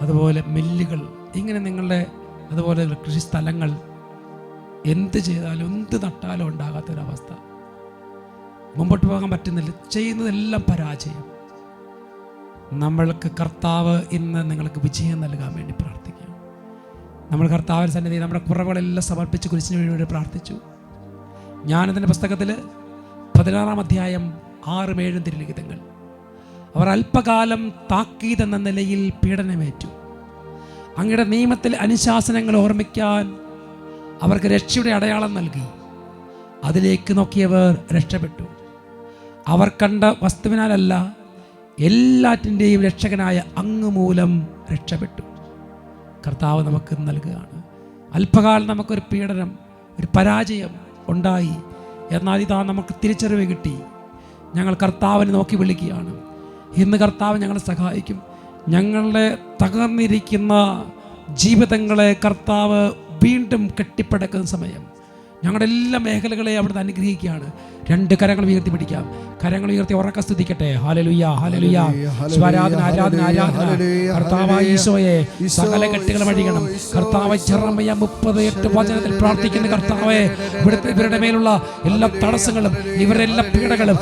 അതുപോലെ മില്ലുകൾ, ഇങ്ങനെ നിങ്ങളുടെ അതുപോലെ കൃഷി സ്ഥലങ്ങൾ, എന്ത് ചെയ്താലും എന്ത് നട്ടാലും ഉണ്ടാകാത്തൊരവസ്ഥ. മുമ്പോട്ട് പോകാൻ പറ്റുന്നില്ല. ചെയ്യുന്നതെല്ലാം പരാജയം. നമ്മൾക്ക് കർത്താവ് ഇന്ന് നിങ്ങൾക്ക് വിജയം നൽകാൻ വേണ്ടി പ്രാർത്ഥിക്കാം. നമ്മൾ കർത്താവിൻ്റെ സന്നിധി നമ്മുടെ കുറവുകളെല്ലാം സമർപ്പിച്ച് കുരിശിന് വേണ്ടി പ്രാർത്ഥിച്ചു. ജ്ഞാനത്തിൻ്റെ പുസ്തകത്തിൽ 16-ാം അധ്യായം 6-7 തിരുലിഖിതങ്ങൾ. അവർ അല്പകാലം താക്കീത് എന്ന നിലയിൽ പീഡനമേറ്റു. അങ്ങയുടെ നിയമത്തിൽ അനുശാസനങ്ങൾ ഓർമ്മിക്കാൻ അവർക്ക് രക്ഷയുടെ അടയാളം നൽകി. അതിലേക്ക് നോക്കിയവർ രക്ഷപ്പെട്ടു. അവർ കണ്ട വസ്തുവിനാലല്ല, എല്ലാറ്റിൻ്റെയും രക്ഷകനായ അങ്ങ് മൂലം രക്ഷപ്പെട്ടു. കർത്താവ് നമുക്ക് നൽകുകയാണ്. അല്പകാലം നമുക്കൊരു പീഡനം, ഒരു പരാജയം ഉണ്ടായി. എന്നാൽ ഇതാ നമുക്ക് തിരിച്ചറിവ് കിട്ടി. ഞങ്ങൾ കർത്താവിനെ നോക്കി വിളിക്കുകയാണ്. ഇന്ന് കർത്താവ് ഞങ്ങളെ സഹായിക്കും. ഞങ്ങളുടെ തകർന്നിരിക്കുന്ന ജീവിതങ്ങളെ കർത്താവ് വീണ്ടും കെട്ടിപ്പടുക്കുന്ന സമയം. ഞങ്ങളുടെ എല്ലാ മേഖലകളെയും അവിടുന്ന് അനുഗ്രഹിക്കുകയാണ്. രണ്ട് കരങ്ങൾ ഉയർത്തി പിടിക്കാം. കരങ്ങൾ ഉയർത്തി ഉറക്കെ സ്തുതിക്കട്ടെ. ഹല്ലേലൂയ, ഹല്ലേലൂയ. ആരാധന, ആരാധന, ആരാധന. കർത്താവായ ഈശോയെ, സകല കെട്ടുകളും അഴിയണം. കർത്താവ് ജെറമ്യ 38 വചനത്തിൽ പ്രാർത്ഥിക്കുന്ന കർത്താവേ, ഇവരുടെ മേലുള്ള എല്ലാ തടസ്സങ്ങളും, ഇവരുടെ എല്ലാ പീഡകളും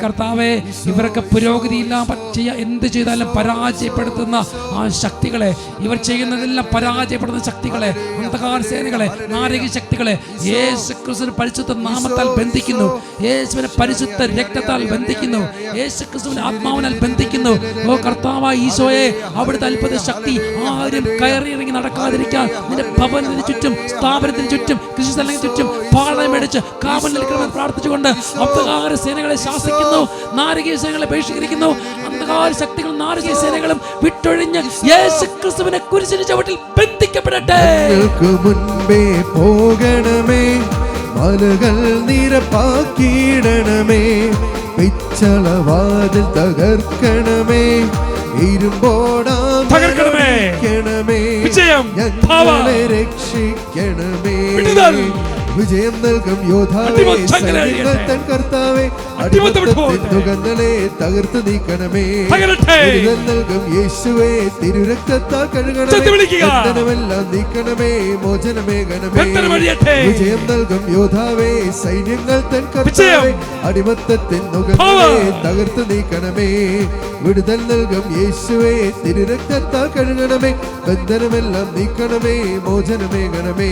കർത്താവേ, ഇവരൊക്കെ പുരോഗതിയില്ലാതെ എന്ത് ചെയ്താലും പരാജയപ്പെടുത്തുന്ന ആ ശക്തികളെ, ഇവർ ചെയ്യുന്നതെല്ലാം പരാജയപ്പെടുന്ന ശക്തികളെ, അന്ധകാര സേനകളെ, നാരകീയ ശക്തികളെ യേശുക്രിസ്തുവിന്റെ പരിശുദ്ധ നാമത്താൽ ബന്ധിക്കുന്നു. യേശുവിന്റെ പരിശുദ്ധ രക്തത്താൽ ബന്ധിക്കുന്നു. യേശുക്രിസ്തുവിന്റെ ആത്മാവിനാൽ ബന്ധിക്കുന്നു. ഓ കർത്താവായ ഈശോയെ, അവിടുത്തെ അത്ഭുത ശക്തി ആരും കയറിയിറങ്ങി നടക്കാതിരിക്കാൻ നിന്റെ ഭവനത്തിന് ചുറ്റും, സ്ഥാപനത്തിന് ചുറ്റും, കൃഷിസ്ഥലത്തിന് ചുറ്റും പാളയമടിച്ച് കാവൽ നിൽക്കണമെന്ന് പ്രാർത്ഥിച്ചുകൊണ്ട് അന്ധകാര സേനകളെ ശാസിക്കുന്നു. നാരകീയ സേനകളെ ബഹിഷ്കരിക്കുന്നു. അന്ധകാര ശക്തികളും നാരകീയ സേനകളും വിട്ടൊഴിഞ്ഞ് യേശുക്രിസ്തുവിനെ കുരിശിന്റെ ചവിട്ടിൽ ബന്ധിക്കപ്പെടട്ടെ. മുൻപേ പോകണമേ, മലകൾ നിരപ്പാക്കിയിടണമേ, പിച്ചളവാതിൽ തകർക്കണമേ, ഇരുമ്പോടാമേ, ഞങ്ങളെ രക്ഷിക്കണമേ. വിജയം നൽകും യോദ്ധാവേ, സൈന്യങ്ങൾ തൻ കർത്താവേ, അടിമത്തങ്ങളെ തകർത്ത് നീക്കണമേ. വിടുതൽ നൽകും യേശുവേ, തിരുരക്തത്താൽ കഴുകണമേ, ബന്ധനമെല്ലാം നീക്കണമേ, മോചനമേകണമേ. വിജയം നൽകും യോദ്ധാവേ, സൈന്യങ്ങൾ തൻ കർത്താവേ, അടിമത്തത്തിൻ നുകങ്ങളെ തകർത്ത് നീക്കണമേ. വിടുതൽ നൽകും യേശുവേ, തിരുരക്തത്താൽ കഴുകണമേ, ബന്ധനമെല്ലാം നീക്കണമേ, മോചനമേകണമേ.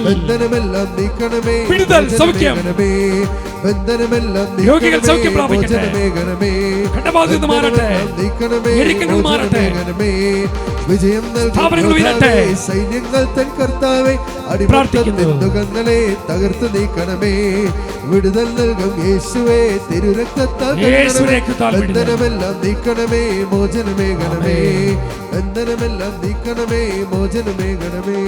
ബന്ധനമെല്ലാം നീക്കണമേ, മോചനമേകണമേ. ബന്ധനമെല്ലാം നീക്കണമേ, മോചനമേകണമേ. നീക്കണമേ, മോചനമേകണമേ. വിജയം നൽകും സൈന്യങ്ങൾ തൻ കർത്താവേ, അടിമത്തത്തിൻ നുകങ്ങളെ തകർത്ത് നീക്കണമേ. വിടുതൽ നൽകും യേശുവേ, തിരുരക്തത്താൽ ബന്ധനമെല്ലാം നീക്കണമേ, മോചനമേകണമേ. ബന്ധനമെല്ലാം നീക്കണമേ, മോചനമേകണമേ.